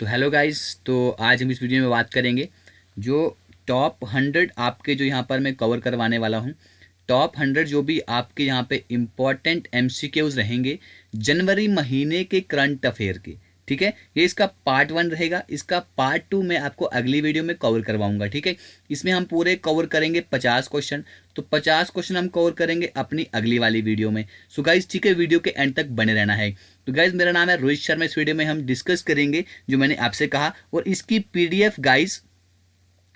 तो hello guys, तो आज हम इस वीडियो में बात करेंगे जो टॉप 100 आपके जो यहाँ पर मैं कवर करवाने वाला हूँ। टॉप 100 जो भी आपके यहाँ पे इम्पॉर्टेंट एमसीक्यूज रहेंगे जनवरी महीने के करंट अफेयर के। ठीक है, ये इसका पार्ट 1 रहेगा। इसका पार्ट 2 मैं आपको अगली वीडियो में कवर करवाऊंगा। ठीक है, इसमें हम पूरे कवर करेंगे 50 क्वेश्चन। तो 50 क्वेश्चन हम कवर करेंगे अपनी अगली वाली वीडियो में। सो गाइज ठीक है, वीडियो के एंड तक बने रहना है। तो गाइज मेरा नाम है रोहित शर्मा। इस वीडियो में हम डिस्कस करेंगे जो मैंने आपसे कहा, और इसकी पीडीएफ गाइज,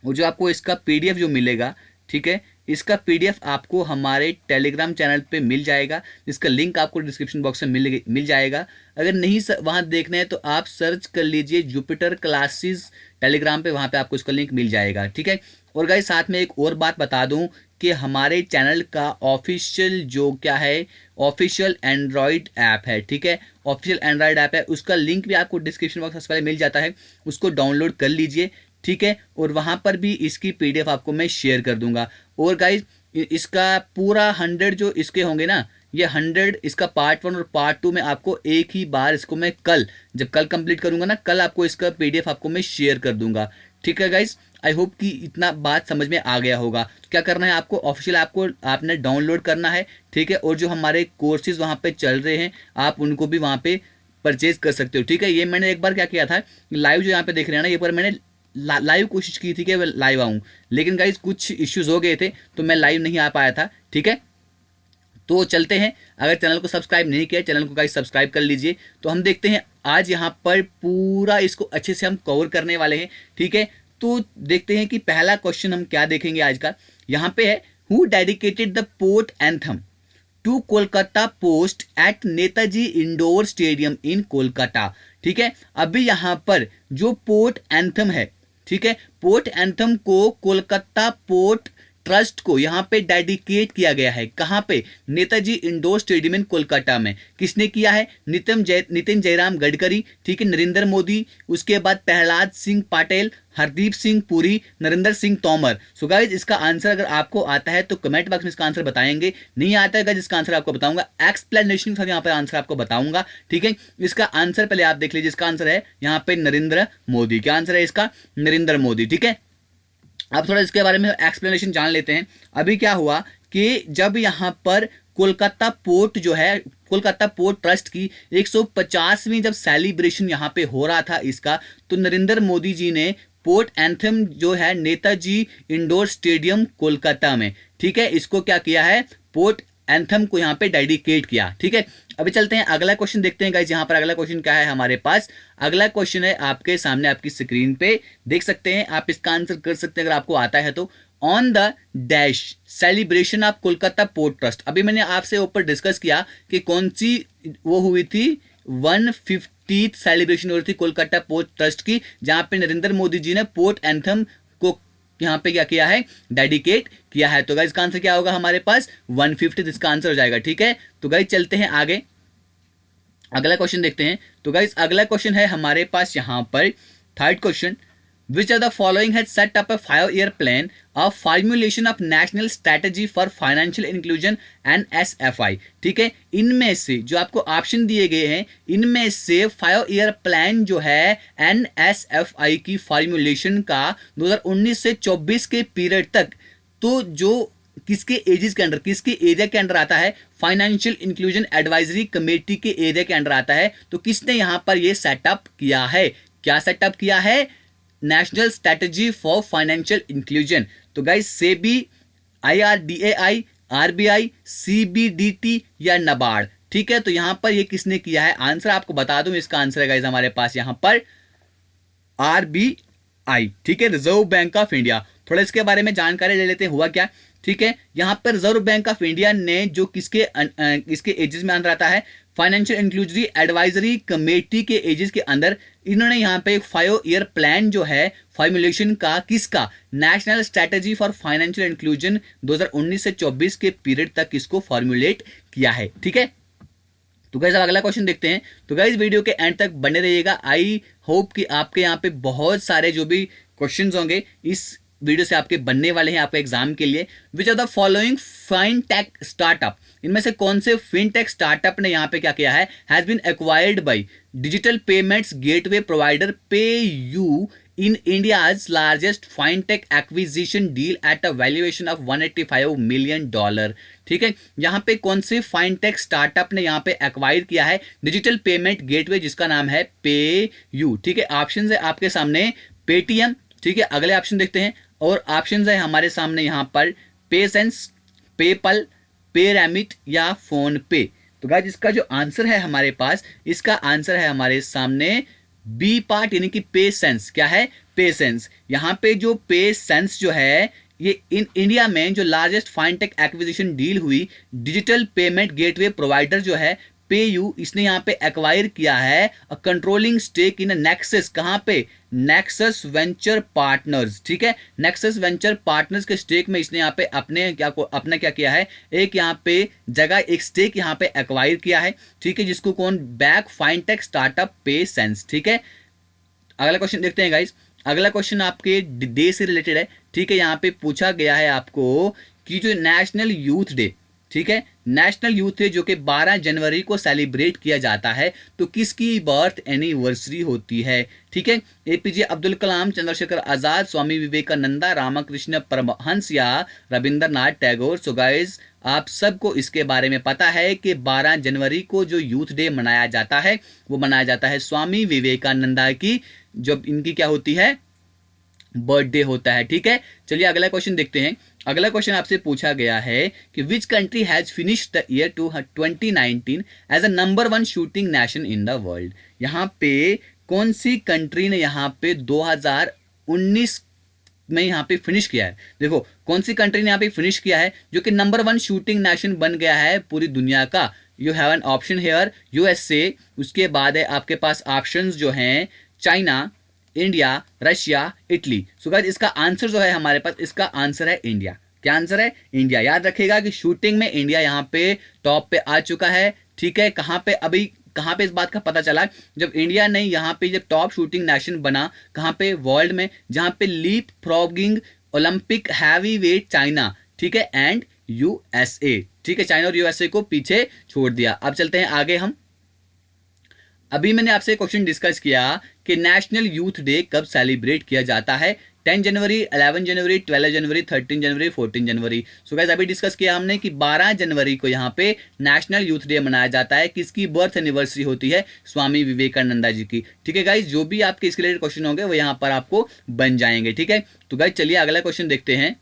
और जो आपको इसका पीडीएफ जो मिलेगा, ठीक है, इसका पीडीएफ आपको हमारे टेलीग्राम चैनल पे मिल जाएगा, जिसका लिंक आपको डिस्क्रिप्शन बॉक्स में मिल जाएगा। अगर नहीं वहाँ देखना है तो आप सर्च कर लीजिए जुपिटर क्लासेस टेलीग्राम पे, वहाँ पे आपको इसका लिंक मिल जाएगा। ठीक है, और गाइस साथ में एक और बात बता दूं कि हमारे चैनल का ऑफिशियल जो क्या है, ऑफिशियल एंड्रॉयड ऐप है। ठीक है, ऑफिशियल एंड्रॉयड ऐप है, उसका लिंक भी आपको डिस्क्रिप्शन बॉक्स में पहले मिल जाता है, उसको डाउनलोड कर लीजिए। ठीक है, और वहाँ पर भी इसकी पीडीएफ आपको मैं शेयर कर दूंगा। और गाइज इसका पूरा 100 जो इसके होंगे ना, ये 100 इसका पार्ट 1 और पार्ट 2 में आपको एक ही बार इसको मैं जब कल कंप्लीट करूंगा ना, कल आपको इसका पीडीएफ आपको मैं शेयर कर दूंगा। ठीक है गाइज, आई होप कि इतना बात समझ में आ गया होगा। क्या करना है आपको, ऑफिशियल आपको आपने डाउनलोड करना है। ठीक है, और जो हमारे कोर्सेज वहाँ पे चल रहे हैं आप उनको भी वहाँ पे परचेज कर सकते हो। ठीक है, ये मैंने एक बार क्या किया था, लाइव जो यहाँ पे देख रहे हैं ना, ये पर मैंने लाइव कोशिश की थी कि मैं लाइव आऊँ, लेकिन गाइज कुछ इश्यूज हो गए थे तो मैं लाइव नहीं आ पाया था। ठीक है, तो चलते हैं। अगर चैनल को सब्सक्राइब नहीं किया, चैनल को गाइज सब्सक्राइब कर लीजिए। तो हम देखते हैं आज यहाँ पर पूरा इसको अच्छे से हम कवर करने वाले हैं। ठीक है, तो देखते हैं कि पहला क्वेश्चन हम क्या देखेंगे आज का। यहाँ पे है, who dedicated the port anthem to Kolkata post at Netaji indoor stadium in Kolkata. ठीक है, अभी यहां पर जो पोर्ट एंथम है, ठीक है, पोर्ट एंथम को कोलकाता पोर्ट ट्रस्ट को यहां पे डेडिकेट किया गया है। कहां पे? Netaji indoor stadium in Kolkata में। किसने किया है? नितिन जयराम गडकरी, ठीक है, नरेंद्र मोदी, उसके बाद प्रहलाद सिंह पटेल, हरदीप सिंह पुरी, नरेंद्र सिंह तोमर। सो गाइज इसका आंसर अगर आपको आता है तो कमेंट बॉक्स में इसका आंसर बताएंगे, नहीं आता है गाइज इसका आंसर आपको बताऊंगा, एक्सप्लेनेशन के साथ यहाँ पे आंसर आपको बताऊंगा। ठीक है, इसका आंसर पहले आप देख लीजिए। इसका आंसर है यहाँ पे नरेंद्र मोदी। क्या आंसर है इसका? नरेंद्र मोदी। ठीक है, अब थोड़ा इसके बारे में एक्सप्लेनेशन जान लेते हैं। अभी क्या हुआ कि जब यहाँ पर कोलकाता पोर्ट जो है, कोलकाता पोर्ट ट्रस्ट की 150वीं जब सेलिब्रेशन यहाँ पे हो रहा था इसका, तो नरेंद्र मोदी जी ने पोर्ट एंथम जो है नेताजी इंडोर स्टेडियम कोलकाता में, ठीक है, इसको क्या किया है, पोर्ट एंथम को यहाँ पे डेडिकेट किया। ठीक है, अभी चलते हैं अगला क्वेश्चन देखते हैं गाइस। यहाँ पर अगला क्वेश्चन क्या है हमारे पास? अगला क्वेश्चन है आपके सामने, आपकी स्क्रीन पे देख सकते हैं, आप इसका आंसर कर सकते हैं अगर आपको आता है तो। On the dash celebration of Kolkata port trust. अभी मैंने आपसे ऊपर डिस्कस किया कि कौन सी वो हुई थी, 150th सेलिब्रेशन हो रही थी कोलकाता पोर्ट ट्रस्ट की, जहां पे नरेंद्र मोदी जी ने पोर्ट एंथम को यहाँ पे क्या किया है, डेडिकेट किया है। तो गाइस इसका आंसर क्या होगा हमारे पास? 150 इसका आंसर हो जाएगा। ठीक है, तो गाइस चलते हैं आगे, अगला क्वेश्चन देखते हैं। तो गाइस अगला क्वेश्चन है हमारे पास यहाँ पर third question, which are the following has set up a 5-year plan of formulation of national strategy for financial inclusion and SFI. ठीक है, इनमें से जो आपको ऑप्शन दिए गए हैं, इनमें से 5-year प्लान जो है एनएसएफआई की फॉर्मुलेशन का 2019 से 24 के पीरियड तक, तो जो किसके एजेस के अंडर, किसके एरिया के अंडर आता है? फाइनेंशियल इंक्लूजन एडवाइजरी कमेटी के एरिया के अंडर आता है। तो किसने यहां पर यह सेटअप किया है? क्या सेटअप किया है? National strategy for financial inclusion. तो guys SEBI, IRDAI, RBI, CBDT या नबार्ड। ठीक है, तो यहां पर ये किसने किया है? आंसर आपको बता दूं, इसका आंसर है गाइस हमारे पास यहां पर RBI। ठीक है, रिजर्व बैंक ऑफ इंडिया। थोड़ा इसके बारे में जानकारी ले लेते हैं, हुआ क्या। ठीक है, यहां पर रिजर्व बैंक ऑफ इंडिया ने जो इसके एजेस में अंदर आता है, फाइनेंशियल इंक्लूजरी एडवाइजरी कमेटी के एजेस के अंदर, इन्होंने यहां पे एक 5-year प्लान जो है फॉर्मुलेशन का, किसका? National strategy for financial inclusion 2019 से 24 के पीरियड तक इसको फॉर्मुलेट किया है। ठीक है, तो गाइस अब अगला क्वेश्चन देखते हैं। तो गाइस वीडियो के एंड तक बने रहिएगा। आई होप कि आपके यहाँ पे बहुत सारे जो भी क्वेश्चंस होंगे इस वीडियो से आपके बनने वाले हैं आपके एग्जाम के लिए। Which are the following fintech startup इनमें से कौन से फिनटेक स्टार्टअप ने यहाँ पे क्या किया है, has been acquired by digital payments gateway provider PayU in India's largest fintech acquisition deal at a valuation of $185 million। ठीक है, यहाँ पे कौन से फाइनटेक स्टार्टअप ने यहाँ पे एक्वायर किया है डिजिटल पेमेंट गेटवे जिसका नाम है पेयू। ठीक है, ऑप्शन है आपके सामने पेटीएम। ठीक है, अगले ऑप्शन देखते हैं, और ऑप्शन है हमारे सामने यहाँ पर पेसेंस, पेपल, पेरामिट या फोन पे। तो गाइस इसका जो आंसर है हमारे पास, इसका आंसर है हमारे सामने बी पार्ट, यानी कि पेसेंस। क्या है, पेसेंस। यहाँ पे जो पेसेंस जो है ये इन इंडिया में जो लार्जेस्ट फाइनटेक एक्विजिशन डील हुई, डिजिटल पेमेंट गेटवे प्रोवाइडर जो है पेयू, इसने यहाँ पे एक्वायर किया है a controlling stake in Nexus. कहाँ पे, नेक्सस वेंचर पार्टनर्स। ठीक है, नेक्सस वेंचर पार्टनर्स के स्टेक में इसने यहाँ पे अपना क्या किया है, एक यहाँ पे जगह, एक स्टेक यहाँ पे एक्वायर किया है। ठीक है, जिसको कौन, बैक फाइनटेक स्टार्टअप पेसेंस। ठीक है, अगला क्वेश्चन देखते हैं गाइस। अगला क्वेश्चन आपके डे से रिलेटेड है। ठीक है, यहाँ पे पूछा गया है आपको कि जो नेशनल यूथ डे, ठीक है, नेशनल यूथ डे जो कि 12 जनवरी को सेलिब्रेट किया जाता है, तो किसकी बर्थ एनिवर्सरी होती है। ठीक है, एपीजे अब्दुल कलाम, चंद्रशेखर आजाद, स्वामी विवेकानंदा, रामकृष्ण परमहंस या रविंद्रनाथ टैगोर। सो गाइस आप सबको इसके बारे में पता है कि 12 जनवरी को जो यूथ डे मनाया जाता है वो मनाया जाता है स्वामी विवेकानंदा की, जब इनकी क्या होती है, बर्थडे होता है। ठीक है, चलिए अगला क्वेश्चन देखते हैं। अगला क्वेश्चन आपसे पूछा गया है कि which country has finished the year 2019 as a number 1 shooting nation in the world. यहाँ पे कौन सी कंट्री ने यहाँ पे 2019 में यहाँ पे फिनिश किया है। देखो कौन सी कंट्री ने यहाँ पे फिनिश किया है जो कि नंबर 1 शूटिंग नेशन बन गया है पूरी दुनिया का। You have an option here, USA, उसके बाद है आपके पास ऑप्शंस जो हैं China, India, Russia, Italy. So guys इसका आंसर जो है हमारे पास, इसका आंसर है इंडिया। क्या आंसर है, इंडिया। याद रखिएगा कि शूटिंग में इंडिया यहाँ पे टॉप पे आ चुका है। ठीक है, कहाँ पे, अभी कहाँ पे इस बात का पता चला, जब इंडिया ने यहाँ पे जब टॉप शूटिंग नेशन बना, कहाँ पे, वर्ल्ड में, जहाँ पे leapfrogging Olympic heavyweight China, ठीक है, एंड यूएसए। ठीक है, चाइना और यूएसए को पीछे छोड़ दिया। अब चलते हैं आगे हम। अभी मैंने आपसे क्वेश्चन डिस्कस किया कि नेशनल यूथ डे कब सेलिब्रेट किया जाता है, 10 जनवरी, 11 जनवरी, 12 जनवरी, 13 जनवरी, 14 जनवरी। सो गाइस अभी डिस्कस किया हमने कि 12 जनवरी को यहाँ पे नेशनल यूथ डे मनाया जाता है। किसकी बर्थ एनिवर्सरी होती है, स्वामी विवेकानंदा जी की। ठीक है गाइस, जो भी आपके इसके रिलेटेड क्वेश्चन होंगे वो यहाँ पर आपको बन जाएंगे। ठीक है, तो गाइस चलिए अगला क्वेश्चन देखते हैं।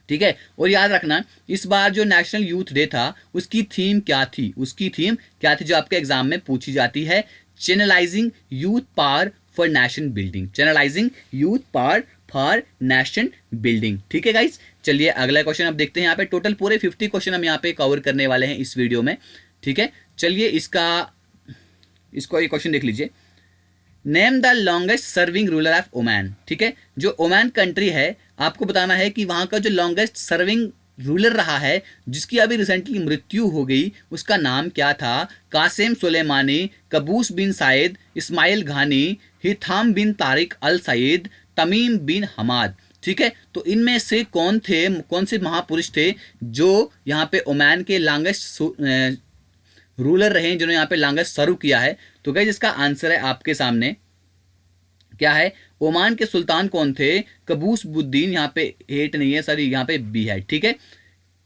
ठीक है, और याद रखना इस बार जो नेशनल यूथ डे था उसकी थीम क्या थी, उसकी थीम क्या थी जो आपके एग्जाम में पूछी जाती है, channelising youth power for nation building. Channelising youth power for nation building. ठीक है गाइस, चलिए अगला क्वेश्चन अब देखते हैं। यहाँ पे टोटल पूरे 50 क्वेश्चन हम यहाँ पे कवर करने वाले हैं इस वीडियो में। ठीक है, चलिए इसको एक क्वेश्चन देख लीजिए। Name the longest serving ruler of Oman. ठीक है, जो ओमान कंट्री है आपको बताना है कि वहां का जो लॉन्गेस्ट सर्विंग रूलर रहा है जिसकी अभी रिसेंटली मृत्यु हो गई, उसका नाम क्या था। कासिम सुलेमानी, कबूस बिन साइद, इस्माइल घानी, हिथाम बिन तारिक अल सईद, तमीम बिन हमाद। ठीक है, तो इनमें से कौन से महापुरुष थे जो यहाँ पे ओमान के लॉन्गेस्ट रूलर रहे, जिन्होंने यहाँ पे लॉन्गेस्ट सर्व किया है। तो गाइस इसका आंसर है आपके सामने, क्या है, ओमान के सुल्तान कौन थे, कबूस बुद्दीन। यहाँ पे 8 नहीं है, सॉरी यहाँ पे बी है। ठीक है,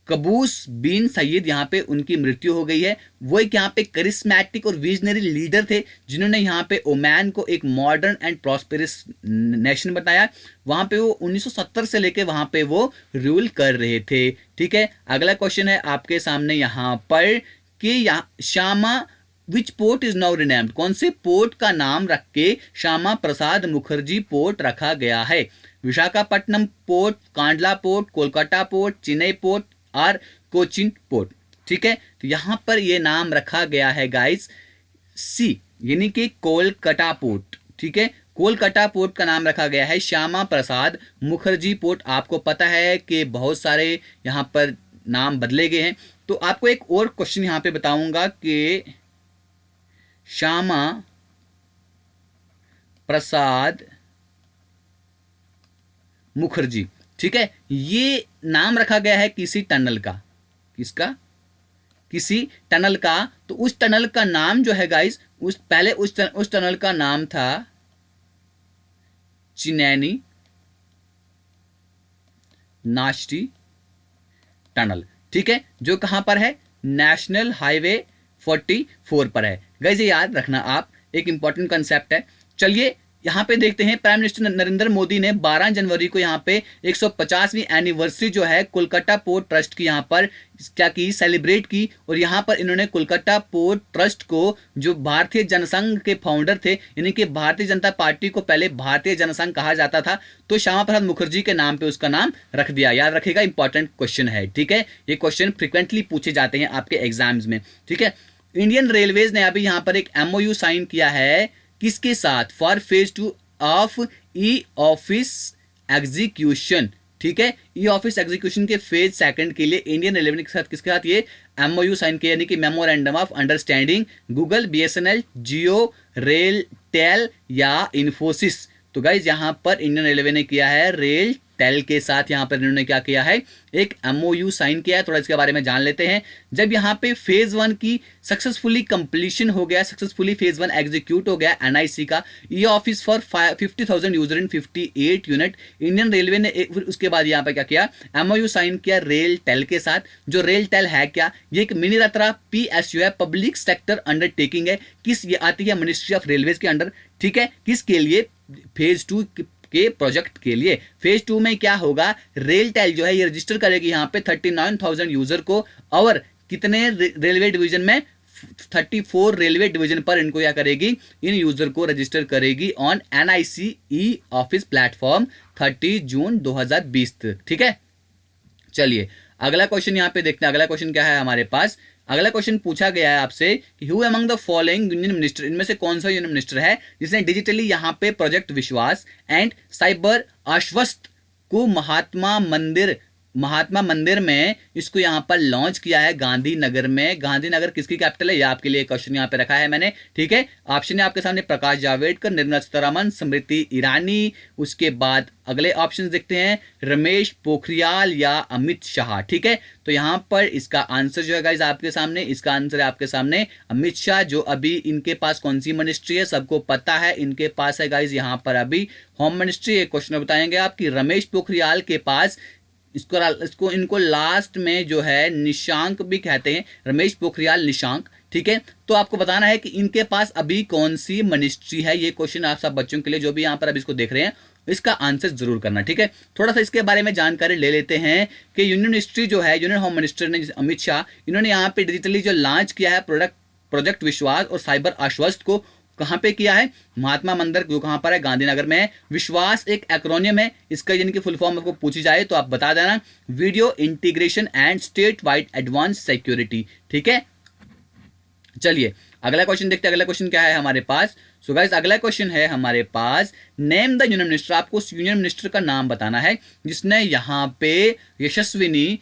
कबूस बिन सईद यहाँ पे उनकी मृत्यु हो गई है। वो एक यहाँ पे करिस्मेटिक और विजनरी लीडर थे जिन्होंने यहाँ पे ओमान को एक मॉडर्न एंड प्रॉस्पेरस नेशन बताया। वहाँ पे वो 1970 से लेके वहाँ पे वो रूल कर रहे थे। ठीक है, अगला क्वेश्चन है आपके सामने यहाँ पर कि यहाँ श्यामा विच पोर्ट इज नाउ रिनेम्ड। कौन से पोर्ट का नाम रख के श्यामा प्रसाद मुखर्जी पोर्ट रखा गया है। Visakhapatnam port, Kandla port, Kolkata port, Chennai port और कोचिन पोर्ट। ठीक है, तो यहां पर यह नाम रखा गया है गाइस सी, यानी कि कोलकाता पोर्ट। ठीक है, कोलकाता पोर्ट का नाम रखा गया है श्यामा प्रसाद मुखर्जी पोर्ट। आपको पता है कि बहुत सारे यहां पर नाम बदले गए हैं। तो आपको एक और क्वेश्चन यहां पे बताऊंगा कि श्यामा प्रसाद मुखर्जी, ठीक है, ये नाम रखा गया है किसी टनल का। किसका, किसी टनल का। तो उस टनल का नाम जो है गाइस, पहले उस टनल का नाम था चिनैनी नाश्ती टनल, ठीक है, जो कहां पर है, नेशनल हाईवे 44 पर है। गाइस ये याद रखना आप, एक इंपॉर्टेंट कंसेप्ट है। चलिए यहाँ पे देखते हैं, प्राइम मिनिस्टर नरेंद्र मोदी ने 12 जनवरी को यहाँ पे 150वीं एनिवर्सरी जो है कोलकाता पोर्ट ट्रस्ट की यहाँ पर क्या की, सेलिब्रेट की। और यहाँ पर इन्होंने कोलकाता पोर्ट ट्रस्ट को, जो भारतीय जनसंघ के फाउंडर थे, यानी कि भारतीय जनता पार्टी को पहले भारतीय जनसंघ कहा जाता था, तो श्यामा प्रसाद मुखर्जी के नाम पे उसका नाम रख दिया। याद रखिएगा, इंपॉर्टेंट क्वेश्चन है, ठीक है, ये क्वेश्चन फ्रिक्वेंटली पूछे जाते हैं आपके एग्जाम्स में, ठीक है। इंडियन रेलवेज ने अभी यहाँ पर एक MOU साइन किया है, किसके साथ, for phase 2 of e office execution, ठीक है, ई ऑफिस एग्जीक्यूशन के फेज 2 के लिए इंडियन रेलवे के साथ किसके साथ ये MOU साइन किया, यानी कि memorandum of understanding, Google, BSNL, Jio, RailTel या इन्फोसिस। तो गाइज यहाँ पर इंडियन रेलवे ने किया है रेल टेल के साथ, यहाँ पर इन्होंने क्या किया है, एक MOU साइन किया है। थोड़ा इसके बारे में जान लेते हैं। जब यहाँ पे फेज 1 की सक्सेसफुली कंप्लीशन हो गया, सक्सेसफुली फेज 1 एग्जीक्यूट हो गया NIC का, e office for 50,000 user in 58 unit, Indian railway ने फिर उसके बाद यहाँ पर क्या किया, MOU साइन किया रेल टेल के साथ। जो रेल टेल है क्या, ये एक मिनी रत्रा PSU है, पब्लिक सेक्टर अंडरटेकिंग है। किस, ये आती है मिनिस्ट्री ऑफ रेलवेज के अंडर, ठीक है, किसके लिए, फेज 2 के प्रोजेक्ट के लिए। फेज 2 में क्या होगा, रेल टेल जो है ये रजिस्टर करेगी यहाँ पे 39,000 यूजर को, और कितने रेलवे डिवीजन में, 34 रेलवे डिवीजन पर इनको क्या करेगी, इन यूजर को रजिस्टर करेगी on NIC e office platform 30 जून 2020, ठीक है। चलिए अगला क्वेश्चन यहाँ पे देखते हैं, अगला क्वेश्चन क्या है हमारे पास। अगला क्वेश्चन पूछा गया है आपसे कि who among the following union minister, इनमें से कौन सा यूनियन मिनिस्टर है जिसने डिजिटली यहाँ पे प्रोजेक्ट विश्वास एंड साइबर आश्वस्त को महात्मा मंदिर में इसको यहाँ पर लॉन्च किया है, गांधीनगर में। गांधीनगर किसकी कैपिटल है, ये आपके लिए क्वेश्चन यहाँ पे रखा है मैंने, ठीक है। ऑप्शन है आपके सामने, प्रकाश जावड़ेकर, निर्मला सीतारमण, स्मृति ईरानी। उसके बाद अगले ऑप्शन देखते हैं, रमेश पोखरियाल या अमित शाह, ठीक है। तो यहाँ पर इसका आंसर जो है गाइज आपके सामने, इसका आंसर है आपके सामने अमित शाह। जो अभी इनके पास कौन सी मिनिस्ट्री है, सबको पता है, इनके पास है गाइज यहाँ पर अभी होम मिनिस्ट्री। एक क्वेश्चन बताएंगे आपकी, रमेश पोखरियाल के पास इसको इनको लास्ट में जो है निशांक भी कहते हैं, रमेश पोखरियाल निशांक, ठीक है। तो आपको बताना है कि इनके पास अभी कौन सी मिनिस्ट्री है। ये क्वेश्चन आप सब बच्चों के लिए जो भी यहाँ पर अभी इसको देख रहे हैं, इसका आंसर जरूर करना, ठीक है। थोड़ा सा इसके बारे में जानकारी ले लेते हैं कि यूनियन मिनिस्ट्री जो है, यूनियन होम मिनिस्टर ने अमित शाह, इन्होंने यहाँ पे डिजिटली जो लॉन्च किया है प्रोजेक्ट विश्वास और साइबर आश्वस्त को, कहां पे किया है, महात्मा मंदिर, जो कहां पर है, गांधीनगर में है। विश्वास एक एक्रोनियम है, इसका यानी कि फुल फॉर्म आपको पूछी जाए तो आप बता देना, video integration and state wide advance security, ठीक है। चलिए अगला क्वेश्चन देखते हैं, अगला क्वेश्चन क्या है हमारे पास। सो गाइस अगला क्वेश्चन है हमारे पास, नेम द यूनियन मिनिस्टर। आपको उस यूनियन मिनिस्टर का नाम बताना है जिसने यहाँ पे यशस्विनी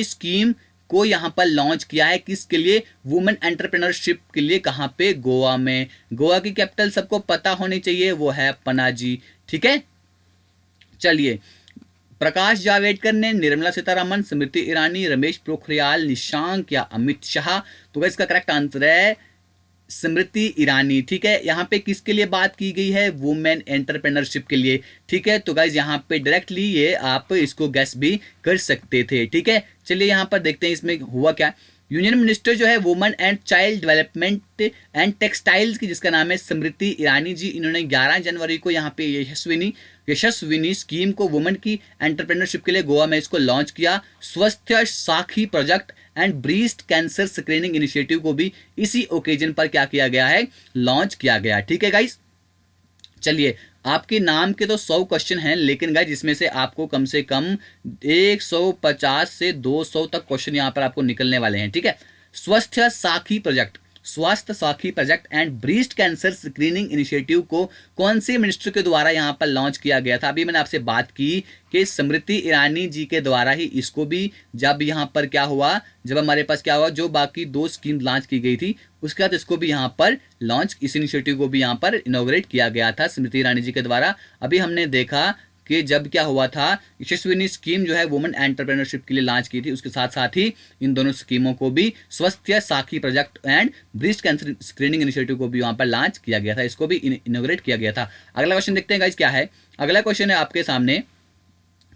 स्कीम को यहाँ पर लॉन्च किया है, किसके लिए, वुमेन एंटरप्रेन्योरशिप के लिए। कहाँ पे, गोवा में। गोवा की कैपिटल सबको पता होनी चाहिए, वो है पनाजी, ठीक है। चलिए प्रकाश जावड़ेकर ने, निर्मला सीतारमण, स्मृति ईरानी, रमेश पोखरियाल निशांक या अमित शाह। तो इसका करेक्ट आंसर है स्मृति ईरानी, ठीक है। यहाँ पे किसके लिए बात की गई है, वुमेन एंटरप्रेन्योरशिप के लिए, ठीक है। तो गाइज यहाँ पे डायरेक्टली ये आप इसको गेस भी कर सकते थे, ठीक है। चलिए यहाँ पर देखते हैं इसमें हुआ क्या। यूनियन मिनिस्टर जो है women and child development and textiles की, जिसका नाम है स्मृति ईरानी जी, इन्होंने 11 जनवरी को यहाँ पे यशस्विनी स्कीम को वुमेन की एंटरप्रेन्योरशिप के लिए गोवा में इसको लॉन्च किया। स्वस्थ साखी project and breast cancer screening initiative को भी इसी ओकेजन पर क्या किया गया है, लॉन्च किया गया, ठीक है गाइस। चलिए आपके नाम के तो 100 क्वेश्चन हैं, लेकिन गाइस इसमें से आपको कम से कम 150 से 200 तक क्वेश्चन यहाँ पर आपको निकलने वाले हैं, ठीक है। स्वास्थ्य साखी project and breast cancer screening initiative को कौन से मिनिस्टर के द्वारा यहाँ पर लॉन्च किया गया था। अभी मैंने आपसे बात की कि स्मृति ईरानी जी के द्वारा ही इसको भी, जब यहाँ पर क्या हुआ, जब हमारे पास क्या हुआ, जो बाकी 2 स्कीम लॉन्च की गई थी उसके बाद इसको भी यहाँ पर लॉन्च, इस इनिशिएटिव को भी यहाँ पर इनॉग्रेट किया गया था स्मृति ईरानी जी के द्वारा। अभी हमने देखा कि जब क्या हुआ था, यशस्विनी स्कीम जो है वुमेन एंटरप्रेन्योरशिप के लिए लॉन्च की थी, उसके साथ साथ ही इन दोनों स्कीमों को भी स्वास्थ्य साखी project and breast cancer screening initiative को भी वहां पर लॉन्च किया गया था, इसको भी इनोग्रेट किया गया था। अगला क्वेश्चन देखते हैं गाइस क्या है। अगला क्वेश्चन है आपके सामने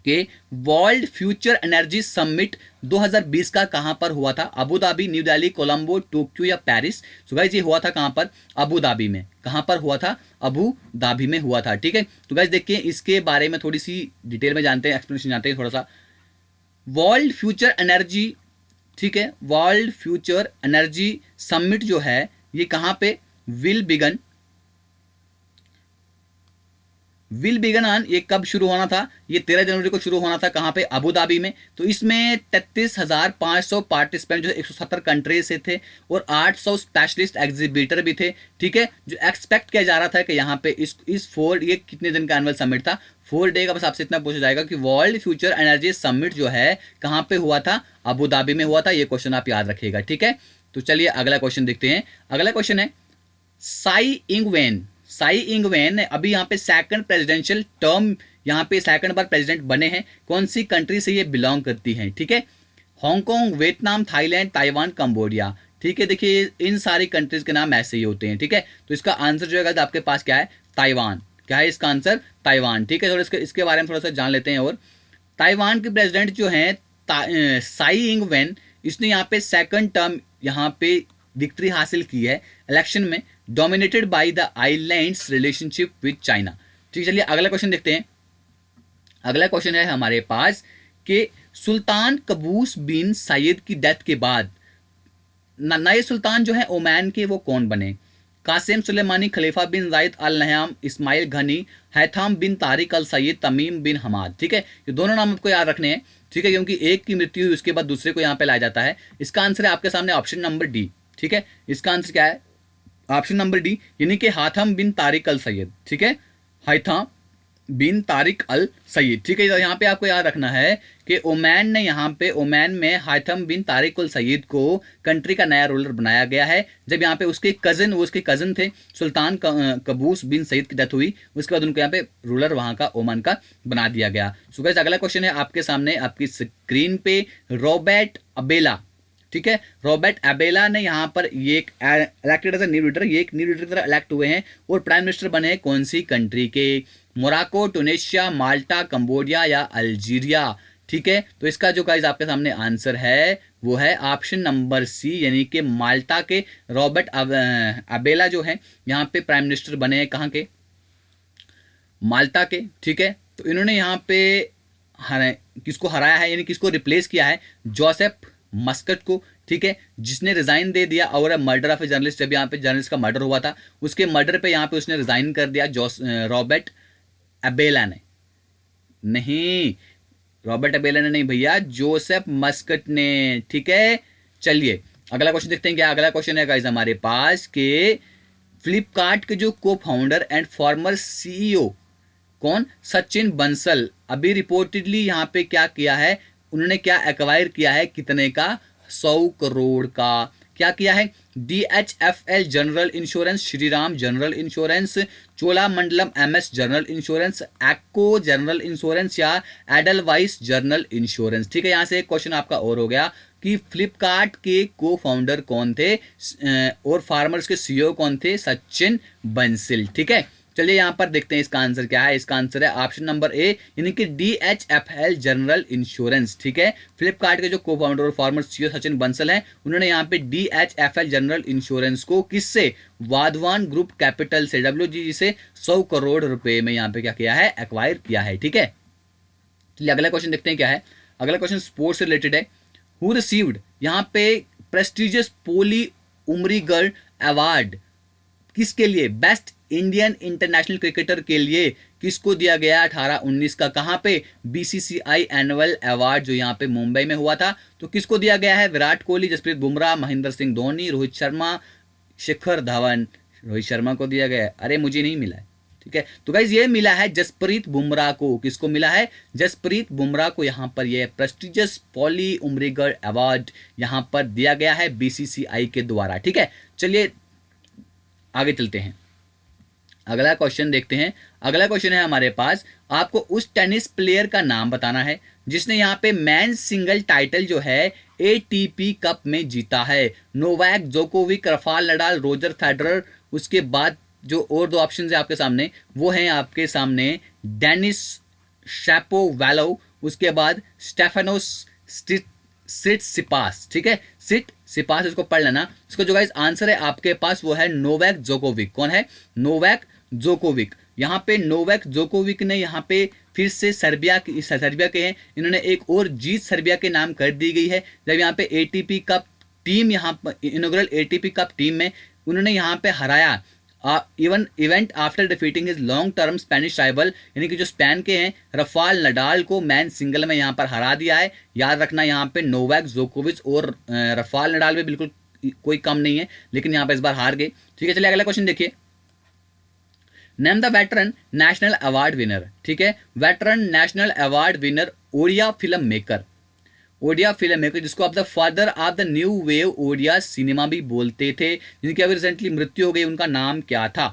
कि वर्ल्ड फ्यूचर एनर्जी समिट 2020 का कहां पर हुआ था? Abu Dhabi, new Delhi, Colombo, Tokyo या पेरिस? सो गाइस ये हुआ था कहां पर? अबू धाबी में। कहां पर हुआ था? अबू धाबी में हुआ था। ठीक है, तो गाइस देखिए इसके बारे में थोड़ी सी डिटेल में जानते हैं, एक्सप्लेनेशन जानते हैं थोड़ा सा। वर्ल्ड फ्यूचर एनर्जी, ठीक है, वर्ल्ड फ्यूचर एनर्जी समिट जो है ये कहां पे विल बिगन ऑन, ये कब शुरू होना था? ये 13 जनवरी को शुरू होना था। कहां पे? अबू धाबी में। तो इसमें 33,500 पार्टिसिपेंट जो 170 कंट्रीज से थे और 800 स्पेशलिस्ट एग्जीबिटर भी थे। ठीक है, जो एक्सपेक्ट किया जा रहा था कि यहाँ पे इस 4, ये कितने दिन का एनुअल समिट था? 4 डे का। बस आपसे इतना पूछा जाएगा कि वर्ल्ड फ्यूचर एनर्जी समिट जो है कहां पे हुआ था? अबू धाबी में हुआ था। ये क्वेश्चन आप याद रखिएगा। ठीक है, तो चलिए अगला क्वेश्चन देखते हैं। अगला क्वेश्चन है साई इंगवेन अभी यहाँ पे सेकंड प्रेसिडेंशियल टर्म, यहाँ पे सेकंड बार प्रेसिडेंट बने हैं। कौन सी कंट्री से ये बिलोंग करती हैं? ठीक है, Hong Kong, Vietnam, Thailand, Taiwan, Cambodia. ठीक है, देखिए इन सारी कंट्रीज के नाम ऐसे ही होते हैं। ठीक है, तो इसका आंसर जो है आपके पास क्या है? ताइवान। क्या है इसका आंसर? ताइवान। ठीक है, थोड़ा इसके बारे में थोड़ा सा जान लेते हैं। और ताइवान के प्रेसिडेंट जो हैं साई इंग वेन, इसने यहाँ पे सेकंड टर्म यहाँ पे विक्ट्री हासिल की है इलेक्शन में, dominated by the islands relationship with China. ठीक है, चलिए अगला क्वेश्चन देखते हैं। अगला क्वेश्चन है हमारे पास कि सुल्तान कबूस बिन सैयद की डेथ के बाद नए सुल्तान जो है ओमान के वो कौन बने? कासिम सुलेमानी, खलीफा बिन जायद अल नहयाम, इस्माइल घनी, हैथम बिन तारिक अल सैयद, तमीम बिन हमाद। ठीक है, ये दोनों नाम आपको याद रखने हैं। ठीक है, क्योंकि एक की मृत्यु हुई उसके बाद दूसरे को यहाँ पे लाया जाता है। इसका आंसर है आपके सामने ऑप्शन नंबर डी। ठीक है, इसका आंसर क्या है? ऑप्शन नंबर डी, यानी कि हाथम बिन तारिक अल सैयद। ठीक है, हाथम बिन तारिक अल सैयद। ठीक है, यहाँ पे आपको याद रखना है कि ओमान ने यहाँ पे ओमान में हाथम बिन तारिक अल सैयद को कंट्री का नया रूलर बनाया गया है। जब यहाँ पे उसके कजन थे सुल्तान कबूस बिन सैयद की डेथ हुई, उसके बाद उनको यहाँ पे रूलर वहां का ओमान का बना दिया गया। सो गाइस अगला क्वेश्चन है आपके सामने आपकी स्क्रीन पे, रॉबर्ट अबेला। ठीक है, रॉबर्ट अबेला ने यहाँ पर ये एक इलेक्टेड एज न्यू लीडर, ये एक न्यू लीडर की तरह इलेक्ट हुए हैं और प्राइम मिनिस्टर बने हैं कौन सी कंट्री के? मोराको, टूनेशिया, माल्टा, कंबोडिया या अल्जीरिया? ठीक है, तो इसका जो गाइस आपके सामने आंसर है वो है ऑप्शन नंबर सी, यानी कि माल्टा के रॉबर्ट अबेला जो है यहाँ पे प्राइम मिनिस्टर बने हैं। कहाँ के? माल्टा के। ठीक है, तो इन्होंने यहाँ पे किसको हराया है, यानी किसको रिप्लेस किया है? जोसेफ मस्कट को। ठीक है, जिसने रिजाइन दे दिया और मर्डर ऑफ ए जर्नलिस्ट, जब यहाँ पे जर्नलिस्ट का मर्डर हुआ था उसके मर्डर पे यहाँ पे उसने रिजाइन कर दिया रॉबर्ट अबेला ने। नहीं, रॉबर्ट अबेला ने नहीं भैया, जोसेफ मस्कट ने। ठीक है, चलिए अगला क्वेश्चन देखते हैं। क्या अगला क्वेश्चन है गाइस हमारे पास कि फ्लिपकार्ट के जो को फाउंडर एंड फॉर्मर सीईओ कौन? सचिन बंसल, अभी रिपोर्टेडली यहाँ पे क्या किया है उन्होंने? क्या एक्वायर किया है? कितने का? 100 करोड़ का। क्या किया है? DHFL general insurance, Shriram general insurance, Cholamandalam MS general insurance, Acko general insurance या एडलवाइस जनरल इंश्योरेंस। ठीक है, यहां से एक क्वेश्चन आपका और हो गया कि फ्लिपकार्ट के को फाउंडर कौन थे और फार्मर्स के सीईओ कौन थे? सचिन बंसल। ठीक है, चलिए यहाँ पर देखते हैं इसका आंसर क्या है। इसका आंसर है ऑप्शन नंबर ए, यानी कि DHFL जनरल इंश्योरेंस। ठीक है, फ्लिपकार्ट के जो को फाउंडर और फॉर्मर सीईओ सचिन बंसल हैं उन्होंने यहाँ पे DHFL जनरल इंश्योरेंस को किससे? वाधवान ग्रुप कैपिटल से, WG से 100 करोड़ रुपए में यहाँ पे क्या किया है? एक्वायर किया है। ठीक है, चलिए अगला क्वेश्चन देखते हैं क्या है। अगला क्वेश्चन स्पोर्ट्स से रिलेटेड है। हु रिसीव्ड, यहाँ पे प्रेस्टिजियस पोली उमरीगर अवार्ड किसके लिए? बेस्ट इंडियन इंटरनेशनल क्रिकेटर के लिए किसको दिया गया? 18-19 का। कहां पे? BCCI एनुअल अवार्ड जो यहां पे मुंबई में हुआ था। तो किसको दिया गया है? विराट कोहली, जसप्रीत बुमराह, महेंद्र सिंह धोनी, रोहित शर्मा, शिखर धवन। रोहित शर्मा को दिया गया है, अरे मुझे नहीं मिला है। ठीक है, तो गाइज ये मिला है जसप्रीत बुमराह को। किसको मिला है? जसप्रीत बुमराह को यहाँ पर यह प्रेस्टिजियस पॉली उमरीगर अवार्ड यहाँ पर दिया गया है BCCI के द्वारा। ठीक है, चलिए आगे चलते हैं। अगला क्वेश्चन देखते हैं। अगला क्वेश्चन है हमारे पास, आपको उस टेनिस प्लेयर का नाम बताना है जिसने यहाँ पे मैन सिंगल टाइटल जो है एटीपी कप में जीता है। Novak Djokovic, Rafael Nadal, Roger Federer. उसके बाद जो और दो ऑप्शन है आपके सामने वो हैं आपके सामने डेनिस शापोवालोव, उसके बाद स्टेफानोस सिटसिपास। ठीक है, सिटसिपास, इसको पढ़ लेना। इसको जो गाइस आंसर है आपके पास वो है नोवाक जोकोविक। कौन है? Novak Djokovic. यहाँ पे नोवाक जोकोविक ने यहाँ पे फिर से सर्बिया के हैं, इन्होंने एक और जीत सर्बिया के नाम कर दी गई है। जब यहाँ पे एटीपी कप टीम, यहाँ पर इनॉग्रल एटीपी कप टीम में उन्होंने यहाँ पे हराया event after defeating his long term Spanish rival, यानी कि जो स्पेन के हैं रफाल नडाल को मैन सिंगल में यहाँ पर हरा दिया है। याद रखना यहाँ पे नोवाक जोकोविच और रफाल नडाल भी बिल्कुल कोई कम नहीं है, लेकिन यहाँ पे इस बार हार गए। ठीक है, चलिए अगला क्वेश्चन देखिए। Name the veteran national award winner. ठीक है, veteran national award winner Odia film maker, Odia film maker जिसको आप the father of the new wave Odia cinema भी बोलते थे, जिनकी अभी रिसेंटली मृत्यु हो गई, उनका नाम क्या था?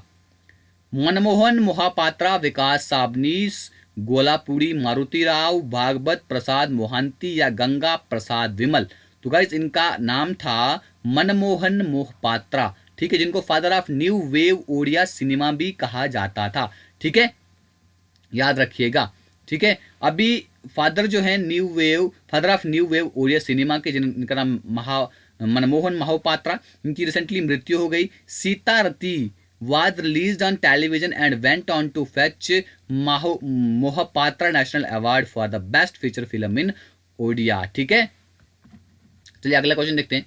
मनमोहन मोहापात्रा, विकास साबनीस, गोलापुरी मारुति राव, भागवत प्रसाद मोहांती या गंगा प्रसाद विमल। तो गाइस इनका नाम था मनमोहन मोहपात्रा। ठीक है, जिनको father of new wave Odia cinema भी कहा जाता था। ठीक है, याद रखिएगा। ठीक है, अभी फादर जो है father of new wave Odia cinema के जिनका नाम मनमोहन मोहपात्रा, इनकी रिसेंटली मृत्यु हो गई। सीतारती was released on television and went on to fetch Mohapatra National Award for the best feature film in Odia. ठीक है, चलिए अगला क्वेश्चन देखते हैं।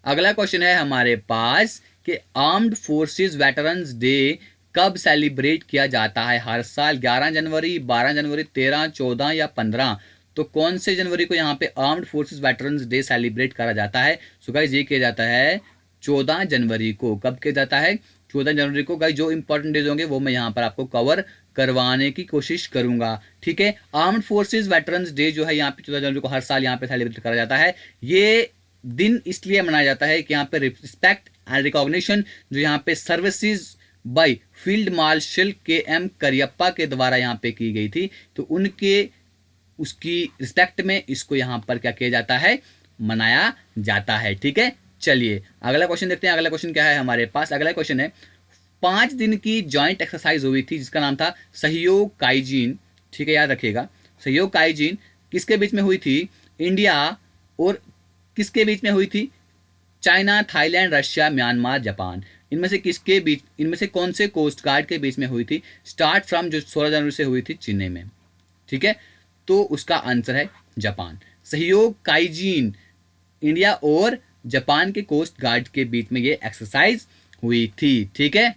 अगला क्वेश्चन है हमारे पास कि आर्म्ड फोर्सेस वेटरन्स डे कब सेलिब्रेट किया जाता है हर साल? 11 जनवरी, 12 जनवरी, 13, 14 या 15? तो कौन से जनवरी को यहाँ पे armed forces veterans day celebrate करा जाता है? सो गाइस ये किया जाता है 14 जनवरी को। कब किया जाता है? 14 जनवरी को। गाइस जो इंपॉर्टेंट डेज होंगे वो मैं यहाँ पर आपको कवर करवाने की कोशिश करूंगा। ठीक है, आर्म्ड फोर्सेस वेटरन्स डे जो है यहाँ पे 14 जनवरी को हर साल यहाँ पे सेलिब्रेट करा जाता है। ये दिन इसलिए मनाया जाता है कि यहाँ पे रिस्पेक्ट एंड रिकॉग्निशन जो यहाँ पे services by field marshal KM Cariappa के द्वारा यहाँ पे की गई थी, तो उसकी रिस्पेक्ट में इसको यहाँ पर क्या किया जाता है? मनाया जाता है। ठीक है, चलिए अगला क्वेश्चन देखते हैं। अगला क्वेश्चन क्या है हमारे पास? अगला क्वेश्चन है 5 दिन की जॉइंट एक्सरसाइज हुई थी जिसका नाम था सहयोग काइजिन। ठीक है, याद रखिएगा, सहयोग काइजिन किसके बीच में हुई थी? इंडिया और किसके बीच में हुई थी? China, Thailand, Russia, Myanmar, Japan. इनमें से किसके बीच, इनमें से कौन से कोस्ट गार्ड के बीच में हुई थी? स्टार्ट फ्रॉम जो 16 जनवरी से हुई थी चेन्नई में। ठीक है, तो उसका आंसर है जापान। सहयोग काइजिन इंडिया और जापान के कोस्ट गार्ड के बीच में ये एक्सरसाइज हुई थी। ठीक है,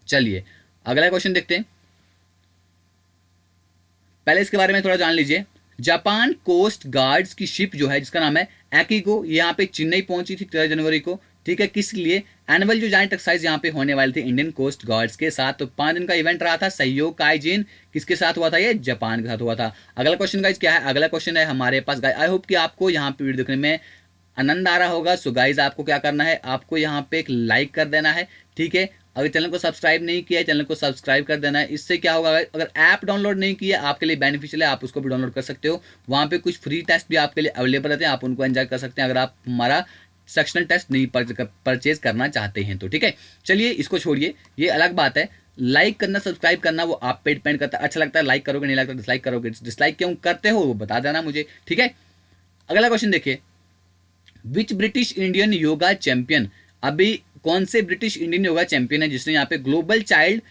चलिए अगला क्वेश्चन देखते हैं। पहले इसके बारे में थोड़ा जान लीजिए। जापान कोस्ट गार्ड्स की शिप जो है जिसका नाम है एकिगो, यहाँ पे चेन्नई पहुंची थी 13 जनवरी को। ठीक है, किस लिए? एनुअल जो जॉइंट एक्सरसाइज यहाँ पे होने वाली थी इंडियन कोस्ट गार्ड्स के साथ। तो 5 दिन का इवेंट रहा था। सहयोग काइजिन किसके साथ हुआ था? ये जापान के साथ हुआ था। अगला क्वेश्चन गाइज क्या है? अगला क्वेश्चन है हमारे पास, आई होप कि आपको यहाँ पे वीडियो देखने में आनंद आ रहा होगा। सो गाइज आपको क्या करना है? आपको यहाँ पे एक लाइक कर देना है। ठीक है, अगर चैनल को सब्सक्राइब नहीं किया है चैनल को सब्सक्राइब कर देना है। इससे क्या होगा, अगर ऐप डाउनलोड नहीं किया आपके लिए बेनिफिशियल है, आप उसको भी डाउनलोड कर सकते हो। वहाँ पे कुछ फ्री टेस्ट भी आपके लिए अवेलेबल रहते हैं, आप उनको एंजॉय कर सकते हैं अगर आप हमारा सेक्शनल टेस्ट नहीं परचेज करना चाहते हैं तो। ठीक है, चलिए इसको छोड़िए, ये अलग बात है। लाइक करना, सब्सक्राइब करना वो आप पे डिपेंड करता है। अच्छा लगता है लाइक करोगे, नहीं लगता डिसलाइक करोगे। डिसलाइक क्यों करते हो वो बता देना मुझे। ठीक है, अगला क्वेश्चन देखिए। विच ब्रिटिश इंडियन योगा चैंपियन, अभी कौन से ब्रिटिश इंडियन योगा चैंपियन है जिसने यहाँ पे ग्लोबल चाइल्ड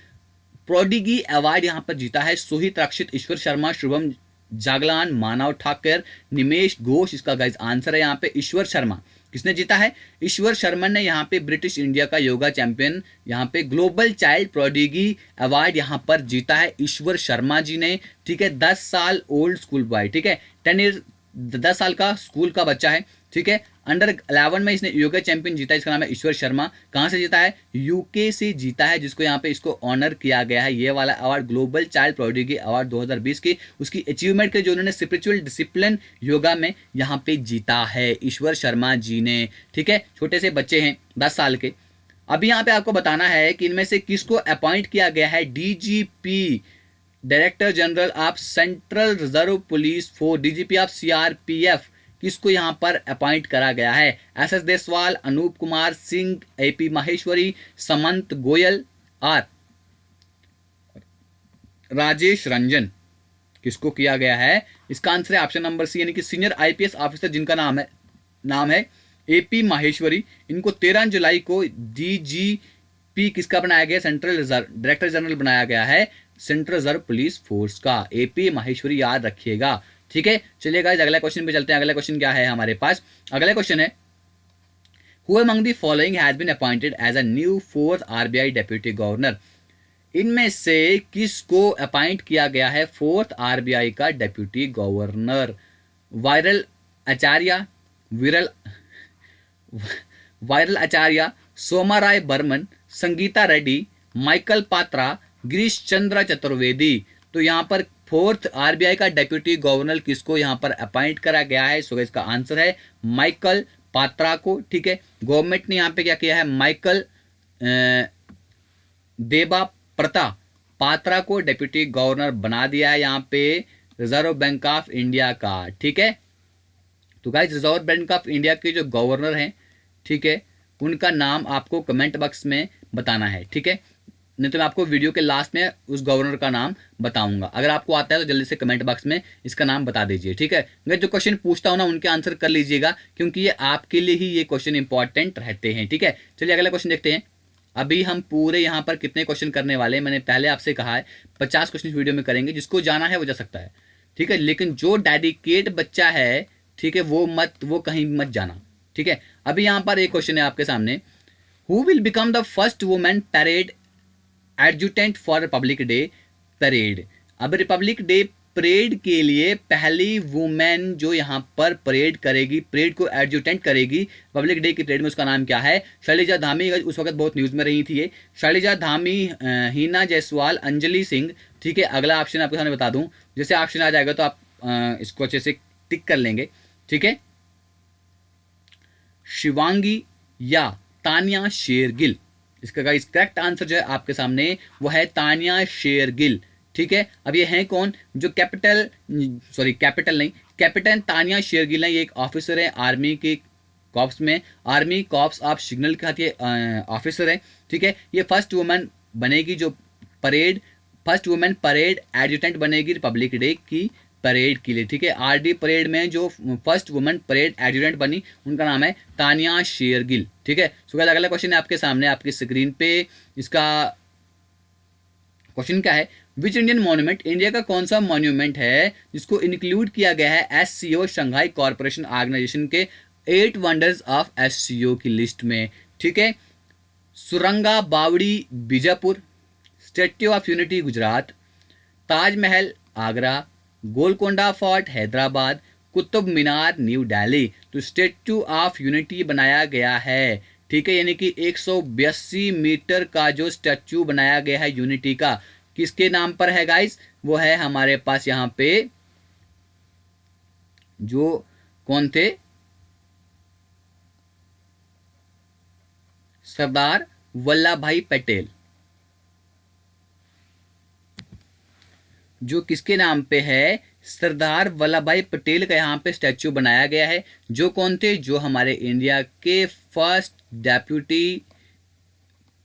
प्रोडिगी अवार्ड यहाँ पर जीता है? सोहित, रक्षित, ईश्वर शर्मा, शुभम जागलान, मानव ठाकर, निमेश घोष। इसका गाइस आंसर है यहाँ पे ईश्वर शर्मा। किसने जीता है? ईश्वर शर्मा ने यहाँ पे ब्रिटिश इंडिया का योगा चैंपियन यहाँ पे ग्लोबल चाइल्ड प्रोडिगी अवार्ड यहाँ पर जीता है ईश्वर शर्मा जी ने। ठीक है, 10 साल ओल्ड स्कूल बॉय। ठीक है, 10 साल का स्कूल का बच्चा है। ठीक है, अंडर 11 में इसने योगा चैंपियन जीता है। इसका नाम है ईश्वर शर्मा। कहाँ से जीता है? यूके से जीता है, जिसको यहाँ पे इसको ऑनर किया गया है। ये वाला award global child prodigy award 2020 की उसकी अचीवमेंट के जो उन्होंने स्पिरिचुअल डिसिप्लिन योगा में यहाँ पे जीता है ईश्वर शर्मा जी ने। ठीक है, छोटे से बच्चे हैं 10 साल के। अभी यहाँ पे आपको बताना है कि इनमें से किसको अपॉइंट किया गया है DGP, director general of central reserve police force, DGP of CRPF, किसको यहां पर अपॉइंट करा गया है? एसएस देसवाल, अनूप कुमार सिंह, एपी माहेश्वरी, समंत गोयल और राजेश रंजन, किसको किया गया है? इसका आंसर है ऑप्शन नंबर सी, यानी कि सीनियर आईपीएस ऑफिसर जिनका नाम है एपी माहेश्वरी। इनको 13 जुलाई को डीजीपी किसका बनाया गया? सेंट्रल रिजर्व डायरेक्टर जनरल बनाया गया है सेंट्रल रिजर्व पुलिस फोर्स का। एपी माहेश्वरी याद रखिएगा, ठीक है। चलिए गाइस अगला क्वेश्चन पे चलते हैं। अगला क्वेश्चन क्या है हमारे पास? अगला क्वेश्चन है who among the following has been appointed as a new fourth RBI deputy governor? इनमें से किसको अपॉइंट किया गया है फोर्थ आरबीआई का deputy governor? Viral Acharya, Viral Acharya, Soma Roy Burman, Sangeeta Reddy, Michael Patra, Girish Chandra Chaturvedi. तो यहाँ पर फोर्थ आरबीआई का डेप्यूटी गवर्नर किसको यहाँ पर अपॉइंट करा गया है? सो इसका आंसर है माइकल पात्रा को, ठीक है। गवर्नमेंट ने यहाँ पे क्या किया है? माइकल देबा प्रता पात्रा को डेप्यूटी गवर्नर बना दिया है यहाँ पे रिजर्व बैंक ऑफ इंडिया का, ठीक है। तो guys reserve bank of India के जो गवर्नर हैं, ठीक है, उनका नाम आपको कमेंट बॉक्स में बताना है, ठीक है। नहीं तो मैं आपको वीडियो के लास्ट में उस गवर्नर का नाम बताऊंगा। अगर आपको आता है तो जल्दी से कमेंट बॉक्स में इसका नाम बता दीजिए, ठीक है। मैं जो क्वेश्चन पूछता हूं ना उनके आंसर कर लीजिएगा, क्योंकि ये आपके लिए ही ये क्वेश्चन इंपॉर्टेंट रहते हैं, ठीक है। चलिए अगला क्वेश्चन देखते हैं। अभी हम पूरे यहाँ पर कितने क्वेश्चन करने वाले हैं? मैंने पहले आपसे कहा है 50 क्वेश्चन वीडियो में करेंगे। जिसको जाना है वो जा सकता है, ठीक है, लेकिन जो डेडिकेट बच्चा है, ठीक है, वो कहीं मत जाना, ठीक है। अभी यहाँ पर एक क्वेश्चन है आपके सामने, who will become the first women parade adjutant for Republic day parade? अब रिपब्लिक डे परेड के लिए पहली वुमेन जो यहाँ पर परेड करेगी, परेड को एडजुटेंट करेगी रिपब्लिक डे की परेड में, उसका नाम क्या है? शैलजा धामी, उस वक्त बहुत न्यूज़ में रही थी ये। शैलजा धामी, हिना जायसवाल, अंजलि सिंह, ठीक है। अगला ऑप्शन आपके सामने बता दूं, जैसे ऑप्शन आ जाएगा तो आप इसको अच्छे से टिक कर लेंगे, ठीक है। शिवांगी या तानिया शेरगिल? इसका गाइस करेक्ट आंसर जो है आपके सामने वो है तानिया शेरगिल, ठीक है। अब ये हैं कौन? जो कैपिटल नहीं, कैप्टन तानिया शेरगिल है। ये एक ऑफिसर है आर्मी के कॉप्स में, आर्मी कॉप्स ऑफ सिग्नल के ऑफिसर है, ठीक है। ये फर्स्ट वुमेन बनेगी जो फर्स्ट वुमेन परेड एडजुटेंट बनेगी रिपब्लिक डे की परेड के लिए, ठीक है। आरडी परेड में जो फर्स्ट वुमेन परेड एडजुटेंट बनी उनका नाम है तानिया शेरगिल, ठीक है। सो गाइस अगला क्वेश्चन है आपके सामने आपकी स्क्रीन पे। इसका क्वेश्चन क्या है? विच इंडियन मॉन्यूमेंट, इंडिया का कौन सा मॉन्यूमेंट है जिसको इंक्लूड किया गया है एससीओ शंघाई कॉरपोरेशन ऑर्गेनाइजेशन के 8 वंडर्स ऑफ एससीओ की लिस्ट में, ठीक है। सुरंगा बावड़ी Bijapur, statute of unity Gujarat, Taj Mahal Agra, Golconda fort Hyderabad, Qutub Minar new Delhi. तो स्टैट्यू ऑफ यूनिटी बनाया गया है, ठीक है, यानी कि 182 मीटर का जो स्टैच्यू बनाया गया है यूनिटी का, किसके नाम पर है गाइस? वो है हमारे पास यहाँ पे जो कौन थे? सरदार वल्लभ भाई पटेल, जो किसके नाम पे है? सरदार वल्लभ भाई पटेल का यहाँ पे स्टैच्यू बनाया गया है। जो कौन थे? जो हमारे इंडिया के फर्स्ट डेप्यूटी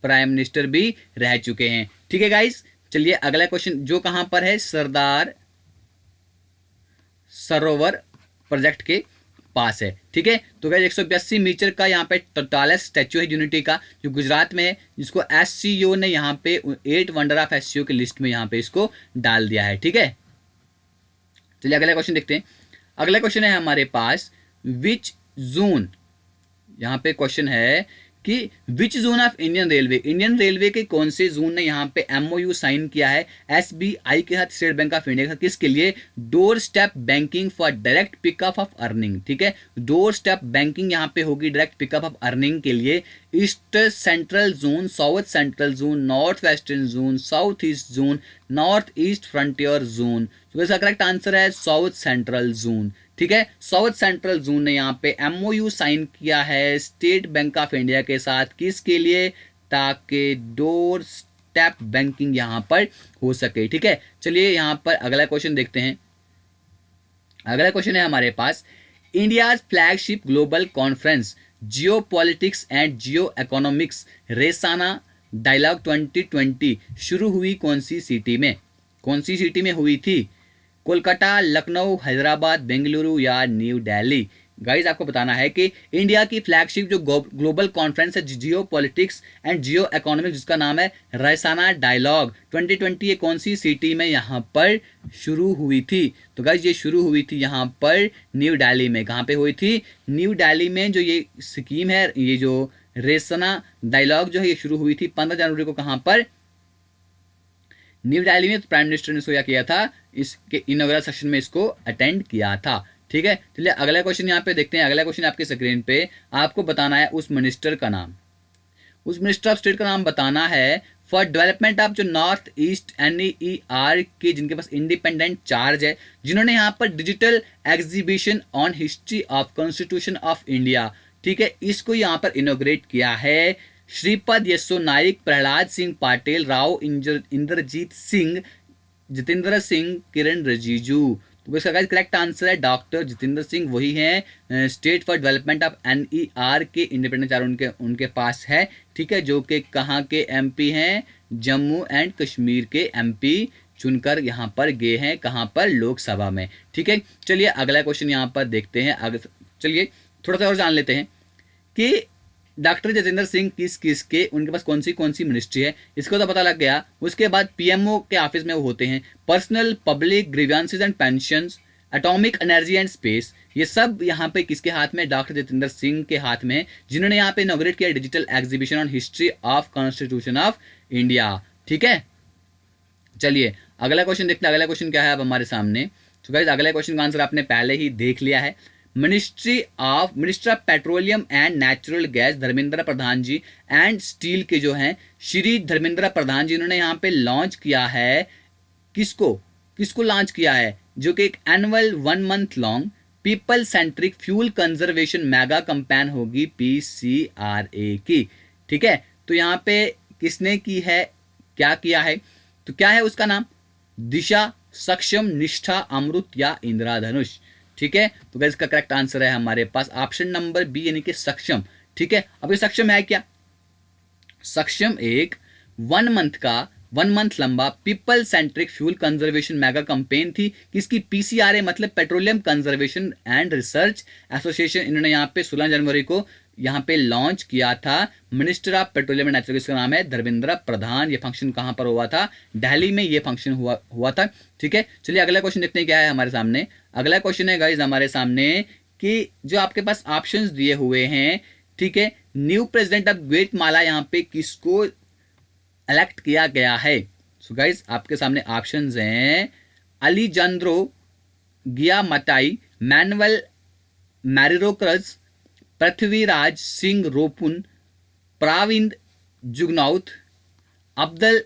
प्राइम मिनिस्टर भी रह चुके हैं, ठीक है गाइस। चलिए अगला क्वेश्चन जो कहां पर है? सरदार सरोवर प्रोजेक्ट के पास है, ठीक है। तो गाइस 182 मीटर का यहाँ पे टॉलेस्ट स्टैच्यू है यूनिटी का, जो गुजरात में है, जिसको एससीओ ने यहाँ पे 8 वंडर ऑफ एससीओ की लिस्ट में यहाँ पे इसको डाल दिया है, ठीक है। चलिए अगला क्वेश्चन देखते हैं। अगला क्वेश्चन है हमारे पास विच जोन, यहाँ पे क्वेश्चन है कि विच जोन ऑफ इंडियन रेलवे के कौन से जोन ने यहाँ पे एमओयू साइन किया है एसबीआई के साथ, स्टेट बैंक ऑफ इंडिया का? किसके लिए? Door step banking for direct pickup of earning, ठीक है। डोर स्टेप बैंकिंग यहाँ पे होगी डायरेक्ट पिकअप ऑफ अर्निंग के लिए। East central zone, south central zone, north western zone, south east zone, north east frontier zone. तो इसका correct answer है साउथ सेंट्रल जोन, ठीक है। साउथ सेंट्रल जोन ने यहाँ पे एमओयू साइन किया है स्टेट बैंक ऑफ इंडिया के साथ, किसके लिए? ताकि डोर स्टेप बैंकिंग यहाँ पर हो सके। ठीक है, चलिए यहाँ पर अगला क्वेश्चन देखते हैं। अगला क्वेश्चन है हमारे पास, India's flagship global conference geo politics and geo economics Raisina dialogue 2020 शुरू हुई कौन सी सिटी में? कौन सी सिटी में हुई थी? कोलकाता, लखनऊ, हैदराबाद, बेंगलुरु या न्यू दिल्ली? गाइज आपको बताना है कि इंडिया की फ्लैगशिप जो ग्लोबल कॉन्फ्रेंस है जियो पॉलिटिक्स एंड जियो इकोनॉमिक्स, जिसका नाम है रैसाना डायलॉग 2020, ये कौन सी सिटी में यहाँ पर शुरू हुई थी? तो गाइज ये शुरू हुई थी यहाँ पर न्यू दिल्ली में। कहाँ पे हुई थी? न्यू दिल्ली में। जो ये स्कीम है, ये जो रैसाना डायलॉग जो है, ये शुरू हुई थी 15 जनवरी को। कहाँ पर? न्यू दिल्ली में। तो प्राइम मिनिस्टर ने इसको क्या किया था? इसके इनॉग्रेशन सेशन में इसको अटेंड किया था। ठीक है, चलिए अगला क्वेश्चन यहाँ पे देखते हैं। अगला क्वेश्चन आपके स्क्रीन पे, आपको बताना है उस मिनिस्टर का नाम, उस मिनिस्टर ऑफ स्टेट का नाम बताना है फॉर डेवलपमेंट ऑफ जो नॉर्थ ईस्ट NER के, जिनके पास इंडिपेंडेंट चार्ज है, जिन्होंने यहाँ पर digital exhibition on history of constitution of India, ठीक है, इसको यहाँ पर इनोग्रेट किया है श्रीपद यशो नाइक, प्रहलाद सिंह पाटिल, राव इंद्रजीत सिंह, जितेंद्र सिंह, किरण रिजिजू। तो इसका गाइस करेक्ट आंसर है डॉक्टर जितेंद्र सिंह, वही हैं state for development of NER के इंडिपेंडेंट चार्ज उनके पास है। ठीक है, जो कि कहाँ के MP हैं? जम्मू एंड कश्मीर के MP चुनकर यहाँ पर गए हैं। कहाँ पर? लोकसभा में। ठीक है, चलिए अगला क्वेश्चन यहाँ पर देखते हैं। चलिए थोड़ा सा और जान लेते हैं कि डॉक्टर जितेंद्र सिंह किस के, उनके पास कौन सी मिनिस्ट्री है, इसको तो पता लग गया। उसके बाद PMO के ऑफिस में वो होते हैं, personnel public grievances and pensions, atomic energy and space, ये सब यहाँ पे किसके हाथ में? डॉक्टर जितेंद्र सिंह के हाथ में, जिन्होंने यहाँ पे इनॉग्रेट किया digital exhibition on history of constitution of India. ठीक है, चलिए अगला क्वेश्चन देखते हैं। अगला क्वेश्चन क्या है अब हमारे सामने? तो गाइस अगला क्वेश्चन का आंसर आपने पहले ही देख लिया है। Minister of petroleum and natural gas Dharmendra Pradhan ji and steel के जो हैं श्री धर्मेंद्र प्रधान जी, इन्होंने यहाँ पे लॉन्च किया है, किसको लॉन्च किया है? जो कि एक annual 1 month long people centric fuel conservation mega campaign होगी PCRA की। ठीक है, तो यहाँ पे किसने की है, क्या किया है? तो क्या है उसका नाम? दिशा, सक्षम, निष्ठा, अमृत या इंद्राधनुष? ठीक है, तो गाइस इसका करेक्ट आंसर है हमारे पास ऑप्शन नंबर B यानी कि सक्षम। ठीक है, अब ये सक्षम है क्या? सक्षम एक 1 मंथ लंबा people centric fuel conservation mega campaign थी। किसकी? PCRA मतलब petroleum conservation and research association. इन्होंने यहाँ पे 16 जनवरी को यहाँ पे लॉन्च किया था। Minister of petroleum and natural gas का नाम है धर्मेंद्र प्रधान। ये फंक्शन कहाँ पर हुआ था? दिल्ली में ये फंक्शन हुआ था। ठीक है, चलिए अगला क्वेश्चन देखते हैं क्या है हमारे सामने। अगला क्वेश्चन है गाइज हमारे सामने कि जो आपके पास ऑप्शंस दिए हुए हैं, ठीक है, न्यू प्रेसिडेंट ऑफ ग्वाटेमाला यहाँ पे किसको इलेक्ट किया गया है? सो गाइज आपके सामने ऑप्शंस हैं अलीजांद्रो गियामाटाई, मैनुअल मैरिरोक्रज, पृथ्वीराज सिंह रोपुन, प्राविंद जुगनौथ, अब्दुल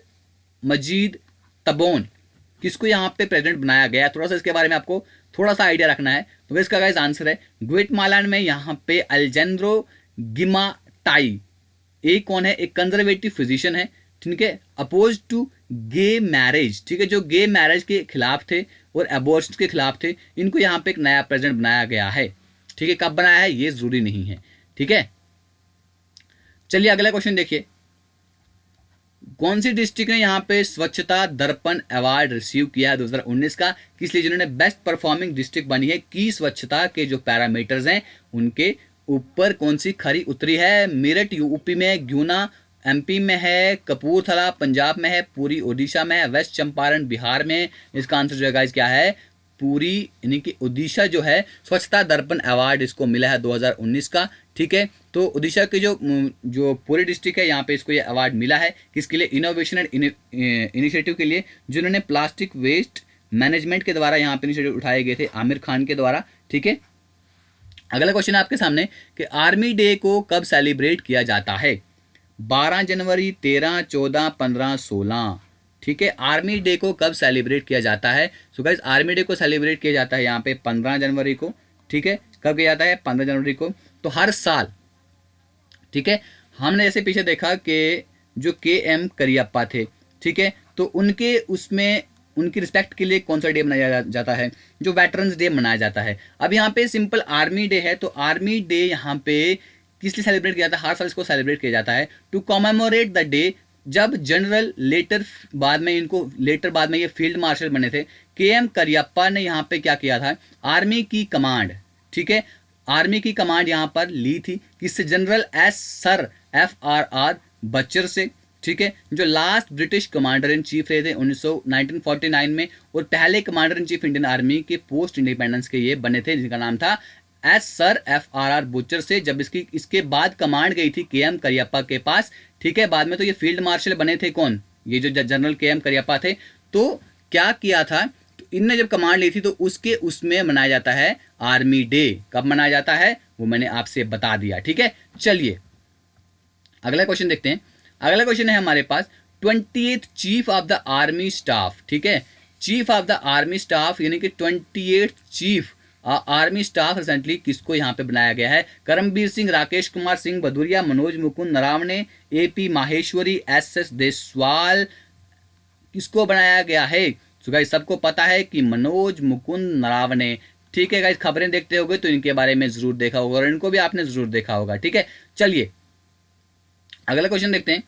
मजीद तबोन। किसको यहाँ पे प्रेसिडेंट बनाया गया? थोड़ा सा इसके बारे में आपको थोड़ा सा आइडिया रखना है। तो इसका गाइस आंसर है ग्वाटेमाला में यहाँ पे अलेजांद्रो गिमाटाई। एक कौन है? एक कंजर्वेटिव फिजिशियन है, ठीक है, अपोज टू गे मैरिज। ठीक है, जो गे मैरिज के खिलाफ थे और अबॉर्शन के खिलाफ थे, इनको यहाँ पे एक नया प्रेसिडेंट बनाया गया है। ठीक है, कब बनाया है ये जरूरी नहीं है। ठीक है, चलिए अगला क्वेश्चन देखिए। कौन सी डिस्ट्रिक्ट ने यहाँ पे स्वच्छता दर्पण अवार्ड रिसीव किया है 2019 का? किस लिए? जिन्होंने बेस्ट परफॉर्मिंग डिस्ट्रिक्ट बनी है की स्वच्छता के जो पैरामीटर्स हैं उनके ऊपर कौन सी खरी उतरी है? मेरठ UP में, गुना MP में है, कपूरथला पंजाब में है, पूरी ओडिशा में है, वेस्ट चंपारण बिहार में। इसका आंसर जो है गाइस क्या है? पूरी यानी कि ओडिशा जो है स्वच्छता दर्पण अवार्ड इसको मिला है 2019 का। ठीक है, तो ओडिशा के जो पूरी डिस्ट्रिक्ट है यहाँ पे इसको ये अवार्ड मिला है। किसके लिए? इनोवेशन एंड इनिशिएटिव के लिए, जिन्होंने प्लास्टिक वेस्ट मैनेजमेंट के द्वारा यहाँ पे इनिशिएटिव उठाए गए थे आमिर खान के द्वारा। ठीक है, अगला क्वेश्चन है आपके सामने कि आर्मी डे को कब सेलिब्रेट किया जाता है? 12 जनवरी, 13, 14, 15, 16। ठीक है, आर्मी डे को कब सेलिब्रेट किया जाता है? सो गाइस आर्मी डे को सेलिब्रेट किया जाता है यहाँ पे 15 जनवरी को। ठीक है, कब किया जाता है? 15 जनवरी को। तो हर साल, ठीक है, हमने जैसे पीछे देखा कि जो KM करियप्पा थे, ठीक है। तो उनके उसमें उनकी रिस्पेक्ट के लिए कौन सा डे मनाया जाता है, जो वेटरन्स डे मनाया जाता है। अब यहाँ पे सिंपल आर्मी डे है, तो आर्मी डे यहाँ पे किस लिए सेलिब्रेट किया जाता है, हर साल इसको सेलिब्रेट किया जाता है टू कॉमेमोरेट द डे जब जनरल बाद में ये फील्ड मार्शल बने थे, KM करियप्पा ने यहाँ पे क्या किया था, आर्मी की कमांड, ठीक है, आर्मी की कमांड यहाँ पर ली थी किससे, जनरल सर FRR बचर से, ठीक है, जो last British commander in chief रहे थे 1949 में, और पहले commander in chief Indian army के पोस्ट इंडिपेंडेंस के ये बने थे, जिनका नाम था सर FRR बुचर से। जब इसके बाद कमांड गई थी KM करियप्पा के पास, ठीक है, बाद में तो ये फील्ड मार्शल बने थे कौन, ये जो जनरल KM करियप्पा थे। तो क्या किया था, तो इनने जब कमांड ली थी तो उसमें मनाया जाता है आर्मी डे। कब मनाया जाता है वो मैंने आपसे बता दिया, ठीक है। चलिए अगला क्वेश्चन देखते हैं। अगला क्वेश्चन है हमारे पास 28th chief of the army staff, ठीक है, chief of the army staff यानी कि 28th chief army staff recently किसको यहाँ पे बनाया गया है, करमबीर सिंह, राकेश कुमार सिंह भदौरिया, मनोज मुकुंद नरावणे, AP माहेश्वरी, SS देसवाल, किसको बनाया गया है। तो गाइस सबको पता है कि मनोज मुकुंद नरावणे, ठीक है। गाइस खबरें देखते होगे तो इनके बारे में जरूर देखा होगा और इनको भी आपने जरूर देखा होगा, ठीक है। चलिए अगला क्वेश्चन देखते हैं।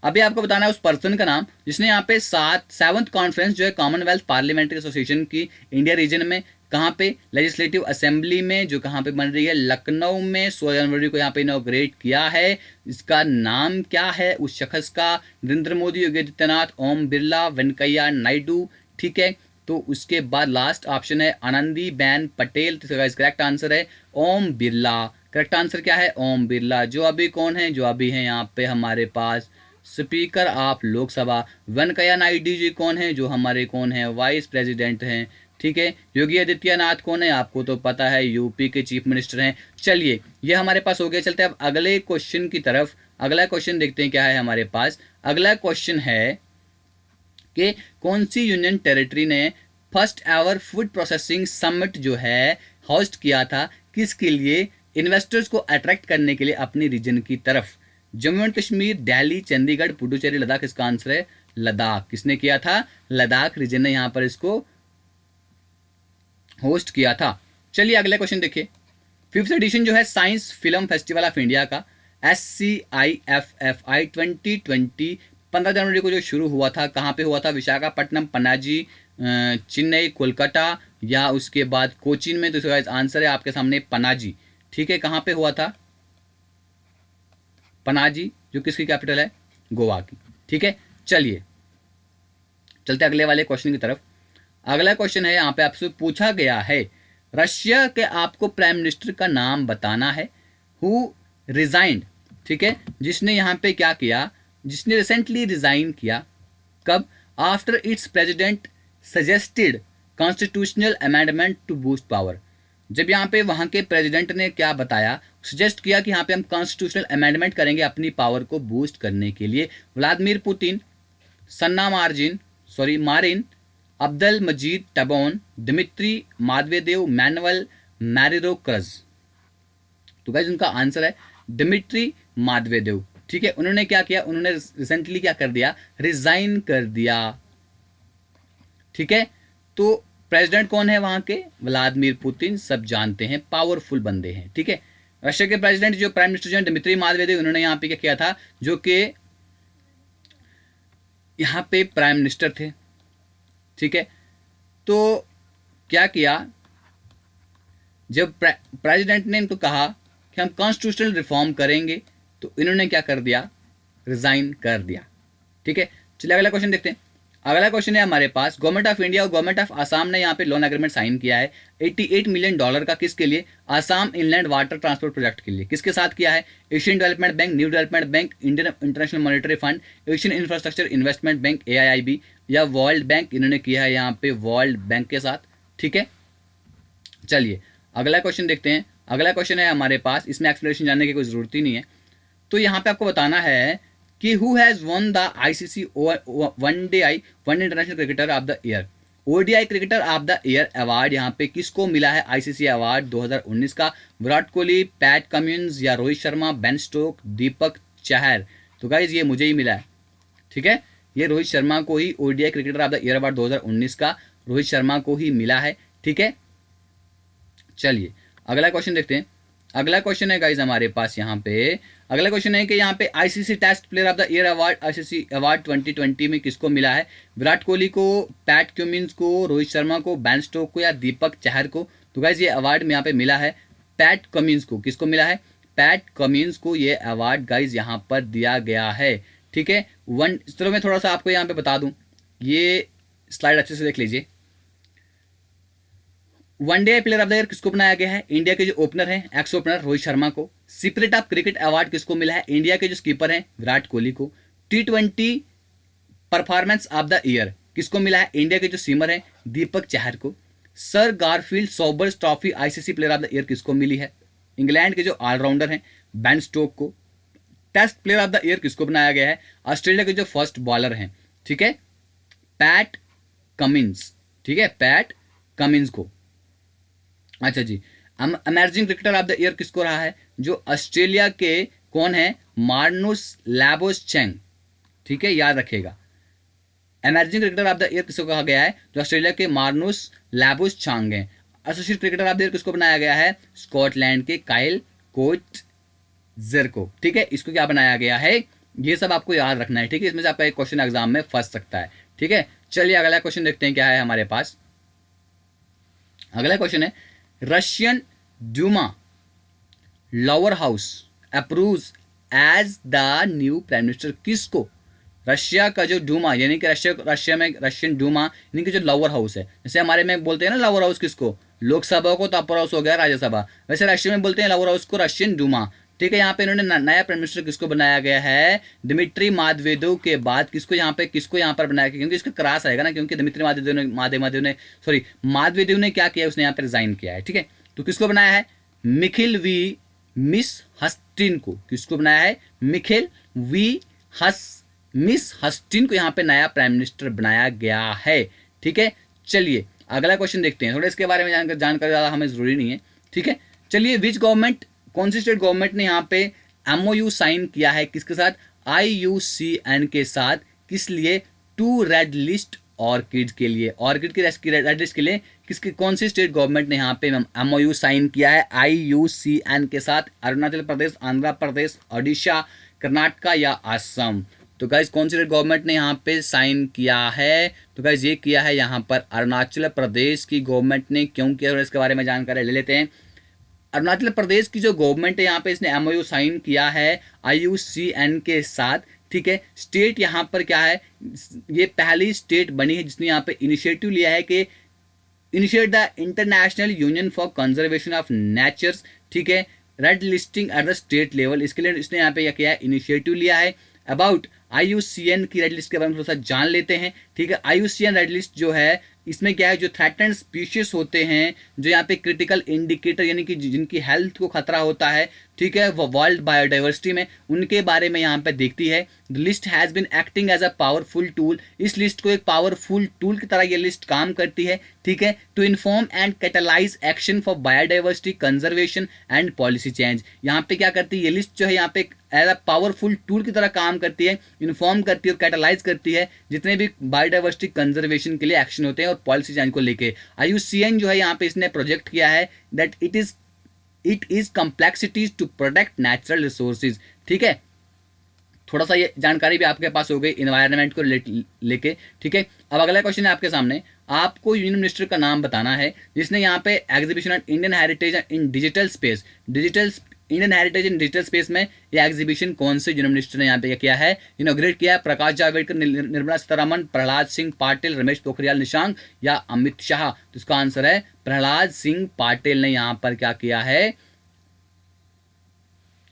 अभी आपको बताना है उस पर्सन का नाम जिसने यहाँ पे 7th कॉन्फ्रेंस जो है कॉमनवेल्थ पार्लियामेंट्री एसोसिएशन की इंडिया रीजन में, कहाँ पे, लेजिस्लेटिव असेंबली में, जो कहाँ पे बन रही है, लखनऊ में, 16 जनवरी को यहाँ पे इनॉग्रेट किया है। इसका नाम क्या है उस शख्स का, नरेंद्र मोदी, योगी आदित्यनाथ, ओम बिरला, वेंकैया नायडू, ठीक है। तो उसके बाद लास्ट ऑप्शन है आनंदी बेन पटेल। तो करेक्ट आंसर है ओम बिरला। करेक्ट आंसर क्या है, ओम बिरला, जो अभी कौन है, जो अभी है यहाँ पे हमारे पास स्पीकर ऑफ लोकसभा। वेंकैया नायडू जी कौन है, जो हमारे कौन है, वाइस प्रेसिडेंट हैं, ठीक है। योगी आदित्यनाथ कौन है, आपको तो पता है, यूपी के चीफ मिनिस्टर हैं। चलिए ये हमारे पास हो गया। चलते हैं अब अगले क्वेश्चन की तरफ। अगला क्वेश्चन देखते हैं क्या है हमारे पास। अगला क्वेश्चन है कि कौन सी यूनियन टेरिटरी ने first ever food processing summit जो है होस्ट किया था, किसके लिए, इन्वेस्टर्स को अट्रैक्ट करने के लिए अपनी रीजन की तरफ। जम्मू एंड कश्मीर, दिल्ली, चंडीगढ़, पुडुचेरी, लद्दाख। इसका आंसर है लद्दाख। किसने किया था, लद्दाख रीजन ने यहां पर इसको होस्ट किया था। चलिए अगला क्वेश्चन देखिए। 5th एडिशन जो है science film festival of India का SCIFFI 2020 15 जनवरी को जो शुरू हुआ था, कहाँ पे हुआ था, विशाखापट्टनम, पनाजी, चेन्नई, कोलकाता या उसके बाद कोचीन में। तो इसका आंसर है आपके सामने पनाजी, ठीक है। कहाँ पे हुआ था, पनाजी, जो किसकी कैपिटल है, गोवा की, ठीक है। चलिए चलते अगले वाले क्वेश्चन की तरफ। अगला क्वेश्चन है यहाँ पे आपसे पूछा गया है, रशिया के आपको प्राइम मिनिस्टर का नाम बताना है हु रिजाइंड, ठीक है, जिसने यहाँ पे क्या किया, जिसने रिसेंटली रिजाइन किया। कब, after its president suggested constitutional amendment to boost power. जब यहाँ पे वहाँ के प्रेसिडेंट ने क्या बताया, सजेस्ट किया कि यहाँ पे हम कॉन्स्टिट्यूशनल अमेंडमेंट करेंगे अपनी पावर को बूस्ट करने के लिए। व्लादिमीर पुतिन, सन्ना मारिन, अब्दुल मजीद टबोन, दिमित्री मेदवेदेव, मैनुअल मैरिरोक्रज। तो गाइस उनका आंसर है दिमित्री मेदवेदेव, ठीक है। उन्होंने क्या किया, उन्होंने रिसेंटली क्या कर दिया, रिजाइन कर दिया, ठीक है। तो प्रेसिडेंट कौन है वहां के, व्लादिमीर पुतिन, सब जानते हैं, पावरफुल बंदे हैं, ठीक है। रशिया के प्रेसिडेंट जो प्राइम मिनिस्टर जो दिमित्री मेदवेदेव, उन्होंने यहाँ पे क्या किया था, जो कि यहाँ पे प्राइम मिनिस्टर थे, ठीक है। तो क्या किया, जब प्रेसिडेंट ने इनको कहा कि हम कॉन्स्टिट्यूशनल रिफॉर्म करेंगे, तो इन्होंने क्या कर दिया, रिजाइन कर दिया, ठीक है। चलिए अगला क्वेश्चन देखते हैं। अगला क्वेश्चन है हमारे पास, गवर्नमेंट ऑफ इंडिया और गवर्नमेंट ऑफ आसाम ने यहाँ पे लोन एग्रीमेंट साइन किया है $88 मिलियन का, किसके लिए, Assam inland water transport project के लिए। किसके साथ किया है, Asian development bank, new development bank, Indian international monetary fund, Asian infrastructure investment bank AIIB या वर्ल्ड बैंक। इन्होंने किया है यहाँ पे वर्ल्ड बैंक के साथ, ठीक है। चलिए अगला क्वेश्चन देखते हैं। अगला क्वेश्चन है हमारे पास, इसमें एक्सप्लेनेशन जानने की कोई जरूरत ही नहीं है। तो यहाँ पे आपको बताना है कि who has one the ICC one day international cricketer of the year, ODI cricketer of the year award यहाँ पे किसको मिला है, ICC अवार्ड 2019 का। विराट कोहली, पैट कमिंस या रोहित शर्मा, बेन स्टोक, दीपक चहर। तो गाइज ये मुझे ही मिला है, ठीक है, ये रोहित शर्मा को ही ODI cricketer of the year award 2019 का रोहित शर्मा को ही मिला है। ठीक है, चलिए अगला क्वेश्चन देखते हैं। अगला क्वेश्चन है गाइज हमारे पास यहाँ पे, अगला क्वेश्चन है कि यहाँ पे ICC test player of the year award, ICC award 2020 में किसको मिला है? विराट कोहली को, पैट क्यूमिंस को, रोहित शर्मा को, बेन स्टोक्स को या दीपक चहर को? तो गाइज ये अवार्ड में यहाँ पे मिला है पैट कमिंस को। किसको मिला है? पैट कमिंस को ये अवार्ड गाइज यहाँ पर दिया गया है। ठीक है, चलो मैं थोड़ा सा आपको यहाँ पे बता दूं, ये स्लाइड अच्छे से देख लीजिए। One day player of the year किसको बनाया गया है? इंडिया के जो ओपनर हैं, एक्स ओपनर रोहित शर्मा को। सीक्रेट ऑफ क्रिकेट अवार्ड किसको मिला है? इंडिया के जो स्कीपर हैं विराट कोहली को। T20 performance of the year किसको मिला है? इंडिया के जो सीमर हैं दीपक चहर को। Sir Garfield Sobers trophy ICC player of the year किसको मिली है? इंग्लैंड के जो ऑलराउंडर हैं बेन स्टोक को। Test player of the year किसको बनाया गया है? ऑस्ट्रेलिया के जो फर्स्ट बॉलर हैं, ठीक है, पैट कमिंस। ठीक है, पैट कमिंस को। अच्छा जी, amazing cricketer of the year किसको रहा है? जो ऑस्ट्रेलिया के कौन है? Marnus Labuschagne. ठीक है, याद रखिएगा, amazing cricketer of the year किसको कहा गया है? जो ऑस्ट्रेलिया के मार्नुस लैबोसचेंग हैं। Associate cricketer of the year किसको बनाया गया है? स्कॉटलैंड के काइल कोटजर को। ठीक है, इसको क्या बनाया गया है? ये सब आपको याद रखना है। ठीक है, इसमें से आपका एक क्वेश्चन एग्जाम में फंस सकता है। ठीक है, चलिए अगला क्वेश्चन देखते हैं क्या है हमारे पास। अगला क्वेश्चन है, Russian Duma lower house approves as the new prime minister किसको? रशिया का जो डूमा यानी कि रशिया में रशियन डूमा यानी कि जो लोअर हाउस है, जैसे हमारे में बोलते हैं ना लोअर हाउस किसको? लोकसभा को, तो अपर हाउस हो गया राज्यसभा। वैसे रशिया में बोलते हैं लोअर हाउस को रशियन डूमा। ठीक है, यहाँ पे इन्होंने नया प्राइम मिनिस्टर किसको बनाया गया है? दिमित्री मादवेदेव के बाद किसको यहाँ पर बनाया गया? क्योंकि इसका क्रॉस आएगा ना, क्योंकि दिमित्री मादवेदेव ने क्या किया? उसने यहाँ पे रिजाइन किया है। ठीक है, तो किसको बनाया है? मिखिल वी मिस हस्टिन को। किसको बनाया है? मिखिल वी मिस हस्टिन को यहाँ पे नया प्राइम मिनिस्टर बनाया गया है। ठीक है, चलिए अगला क्वेश्चन देखते हैं। थोड़ा इसके बारे में जानकारी ज़्यादा हमें जरूरी नहीं है। ठीक है, चलिए विच गवर्नमेंट, कौन सी स्टेट गवर्नमेंट ने यहाँ पे MOU साइन किया है? किसके साथ? IUCN के साथ। किस लिए? टू रेड लिस्ट ऑर्किड के लिए। ऑर्किड की रेड लिस्ट के लिए किसके, कौन सी स्टेट गवर्नमेंट ने यहाँ पे MOU साइन किया है IUCN के साथ? अरुणाचल प्रदेश, आंध्र प्रदेश, ओडिशा, कर्नाटका या असम? तो गाइज कौन सी स्टेट गवर्नमेंट ने यहाँ पे साइन किया है? तो गाइज ये किया है यहाँ पर अरुणाचल प्रदेश की गवर्नमेंट ने। क्यों किया है इसके बारे में जानकारी ले लेते हैं। अरुणाचल प्रदेश की जो गवर्नमेंट है यहाँ पे, इसने MOU साइन किया है IUCN के साथ। ठीक है, स्टेट यहाँ पर क्या है? ये पहली स्टेट बनी है जिसने यहाँ पे इनिशिएटिव लिया है कि initiate the International Union for Conservation of Nature's. ठीक है, red listing at the state level. इसके लिए इसने यहाँ पे क्या किया है? इनिशिएटिव लिया है। अबाउट IUCN की रेड लिस्ट के बारे में थोड़ा सा जान लेते हैं। ठीक है, IUCN रेड लिस्ट जो है, इसमें क्या है? जो थ्रेटन्ड स्पीशीज होते हैं, जो यहाँ पे क्रिटिकल इंडिकेटर यानी कि जिनकी हेल्थ को खतरा होता है, ठीक है, वो वर्ल्ड बायोडाइवर्सिटी में, उनके बारे में यहाँ पे देखती है। The list has been acting as a powerful tool. इस लिस्ट को एक पावरफुल टूल की तरह ये लिस्ट काम करती है। ठीक है, to inform and catalyse action for biodiversity conservation and policy change. यहाँ पे क्या करती है ये लिस्ट जो है? यहाँ पे एज अ पावरफुल टूल की तरह काम करती है, इन्फॉर्म करती है और कैटलाइज करती है जितने भी बायोडाइवर्सिटी कंजर्वेशन के लिए एक्शन होते हैं और पॉलिसी चेंज को लेके। IUCN जो है यहाँ पे इसने प्रोजेक्ट किया है that it is complexities to protect natural resources. ठीक है, थोड़ा सा ये जानकारी भी आपके पास हो गई इन्वायरमेंट को लेके। ठीक है, अब अगला क्वेश्चन है आपके सामने। आपको यूनियन मिनिस्टर का नाम बताना है जिसने यहाँ पे exhibition on Indian heritage in digital space, Indian heritage in digital space में ये एग्जीबिशन कौन से यूनियन मिनिस्टर ने यहाँ पे किया है? इनॉग्रेट किया है? प्रकाश जावड़ेकर, निर्मला सीतारमण, प्रहलाद सिंह पाटिल, रमेश पोखरियाल निशंक या अमित शाह? तो इसका आंसर है प्रहलाद सिंह पाटिल ने यहाँ पर क्या किया है?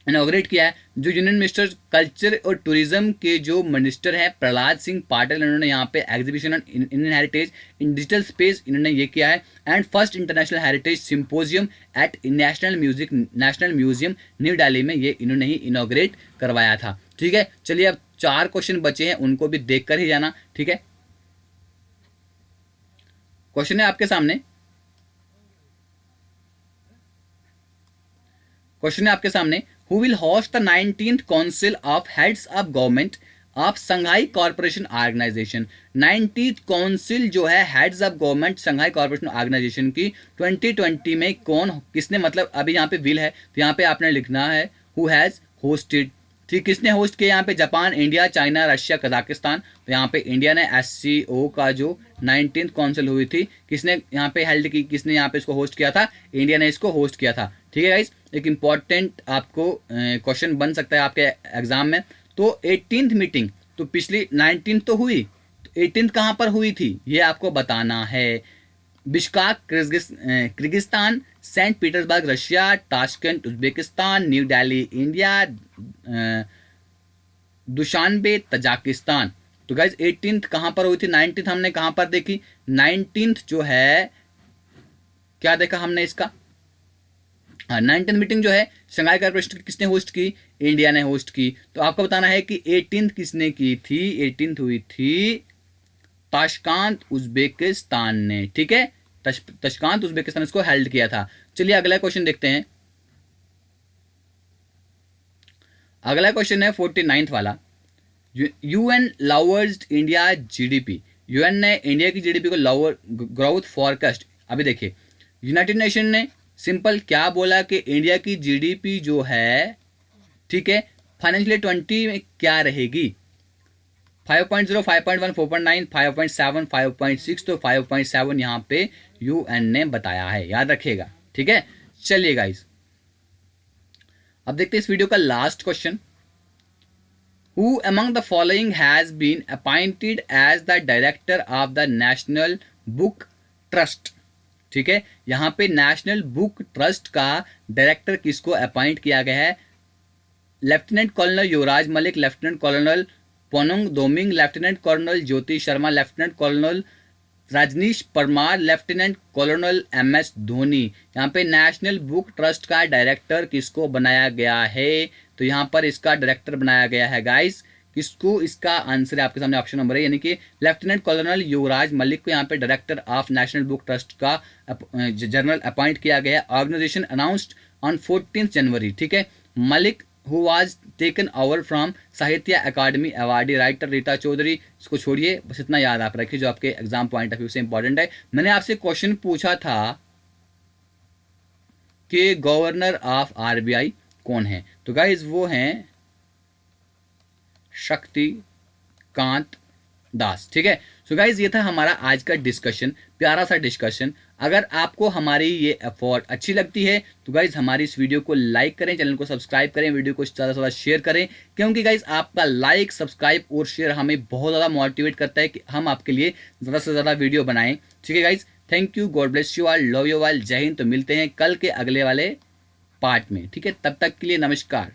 इनॉग्रेट किया है। जो यूनियन मिनिस्टर कल्चर और टूरिज्म के जो मिनिस्टर हैं प्रहलाद सिंह पाटिल, इन्होंने यहाँ पे exhibition on Indian heritage in digital space इन्होंने ये किया है। And first international heritage symposium at national museum new Delhi में ये इन्होंने ही इनॉग्रेट करवाया था। ठीक है, चलिए अब 4 क्वेश्चन बचे हैं, उनको भी देख कर ही जाना। ठीक है, क्वेश्चन है आपके सामने, Who will host the 19th Council of Heads of Government of Shanghai corporation organisation. 90th council जो है heads of government Shanghai corporation organisation की 2020 में कौन किसने, मतलब अभी यहाँ पे विल है तो यहाँ पे आपने लिखना है हु हैज़ होस्टेड। ठीक, किसने होस्ट किया यहाँ पे? Japan, India, China, Russia, Kazakhstan. तो यहाँ पे इंडिया ने SCO का जो 19th काउंसिल हुई थी किसने यहाँ पे हेल्ड की, किसने यहाँ पे इसको होस्ट किया था? इंडिया ने इसको होस्ट किया था। ठीक है गाइस, एक इंपॉर्टेंट आपको क्वेश्चन बन सकता है आपके एग्जाम में। तो 18th मीटिंग तो पिछली 19th तो हुई, तो 18th कहाँ पर हुई थी ये आपको बताना है। Bishkek Kyrgyzstan, Saint Petersburg Russia, Tashkent Uzbekistan, new Delhi India, Dushanbe Tajikistan. तो गाइज 18th कहाँ पर हुई थी? 19th हमने कहाँ पर देखी? 19th जो है क्या देखा हमने इसका? 19th मीटिंग जो है शंघाई कॉर्पोरेशन किसने होस्ट की? इंडिया ने होस्ट की। तो आपको बताना है कि 18th किसने की थी? 18th हुई थी ताशकंद उज्बेकिस्तान ने। ठीक है, ताशकंद उज्बेकिस्तान इसको हेल्ड किया था। चलिए अगला क्वेश्चन देखते हैं। अगला क्वेश्चन है 49th वाला। UN lowered India GDP. UN ने इंडिया की जीडीपी को लॉवर ग्रोथ फॉरकास्ट। अभी देखिए यूनाइटेड नेशन ने सिंपल क्या बोला कि इंडिया की जीडीपी जो है, ठीक है, फाइनेंशियल 20 में क्या रहेगी? 5.0, 5.1, 4.9, 5.7, 5.6। तो 5.7 यहाँ पे यूएन ने बताया है, याद रखिएगा। ठीक है, चलिए गाइस अब देखते हैं इस वीडियो का last question. Who among the following has been appointed as the director of the National Book Trust? ठीक है, यहाँ पे नेशनल बुक ट्रस्ट का डायरेक्टर किसको अपॉइंट किया गया है? Lieutenant colonel Yuvraj Malik, lieutenant colonel Ponung Doming, lieutenant colonel Jyoti Sharma, lieutenant colonel Rajneesh Parmar, lieutenant colonel MS Dhoni. यहाँ पे नेशनल बुक ट्रस्ट का डायरेक्टर किसको बनाया गया है? तो यहाँ पर इसका डायरेक्टर बनाया गया है गाइस किसको? इसका आंसर आपके सामने ऑप्शन नंबर है, यानी कि लेफ्टिनेंट कर्नल युवराज मलिक को यहाँ पे director of national book trust का जनरल अपॉइंट किया गया। ऑर्गेनाइजेशन अनाउंस्ड ऑन 14 जनवरी। ठीक है, Malik who was taken over from साहित्य अकादमी अवार्डी राइटर रीता चौधरी। इसको छोड़िए, बस इतना याद आप रखिए जो आपके एग्जाम पॉइंट ऑफ व्यू से इंपॉर्टेंट है। मैंने आपसे क्वेश्चन पूछा था कि गवर्नर ऑफ RBI कौन है? तो गाइज वो हैं शक्तिकांत दास। ठीक है, सो गाइज ये था हमारा आज का डिस्कशन, प्यारा सा डिस्कशन। अगर आपको हमारी ये एफर्ट अच्छी लगती है तो गाइज हमारी इस वीडियो को लाइक करें, चैनल को सब्सक्राइब करें, वीडियो को ज़्यादा से ज़्यादा शेयर करें, क्योंकि गाइज आपका लाइक, सब्सक्राइब और शेयर हमें बहुत ज़्यादा मोटिवेट करता है कि हम आपके लिए ज़्यादा से ज़्यादा वीडियो बनाएं। ठीक है guys, thank you, God bless you all, love you all, जय हिंद। तो मिलते हैं कल के अगले वाले पार्ट में। ठीक है, तब तक के लिए नमस्कार।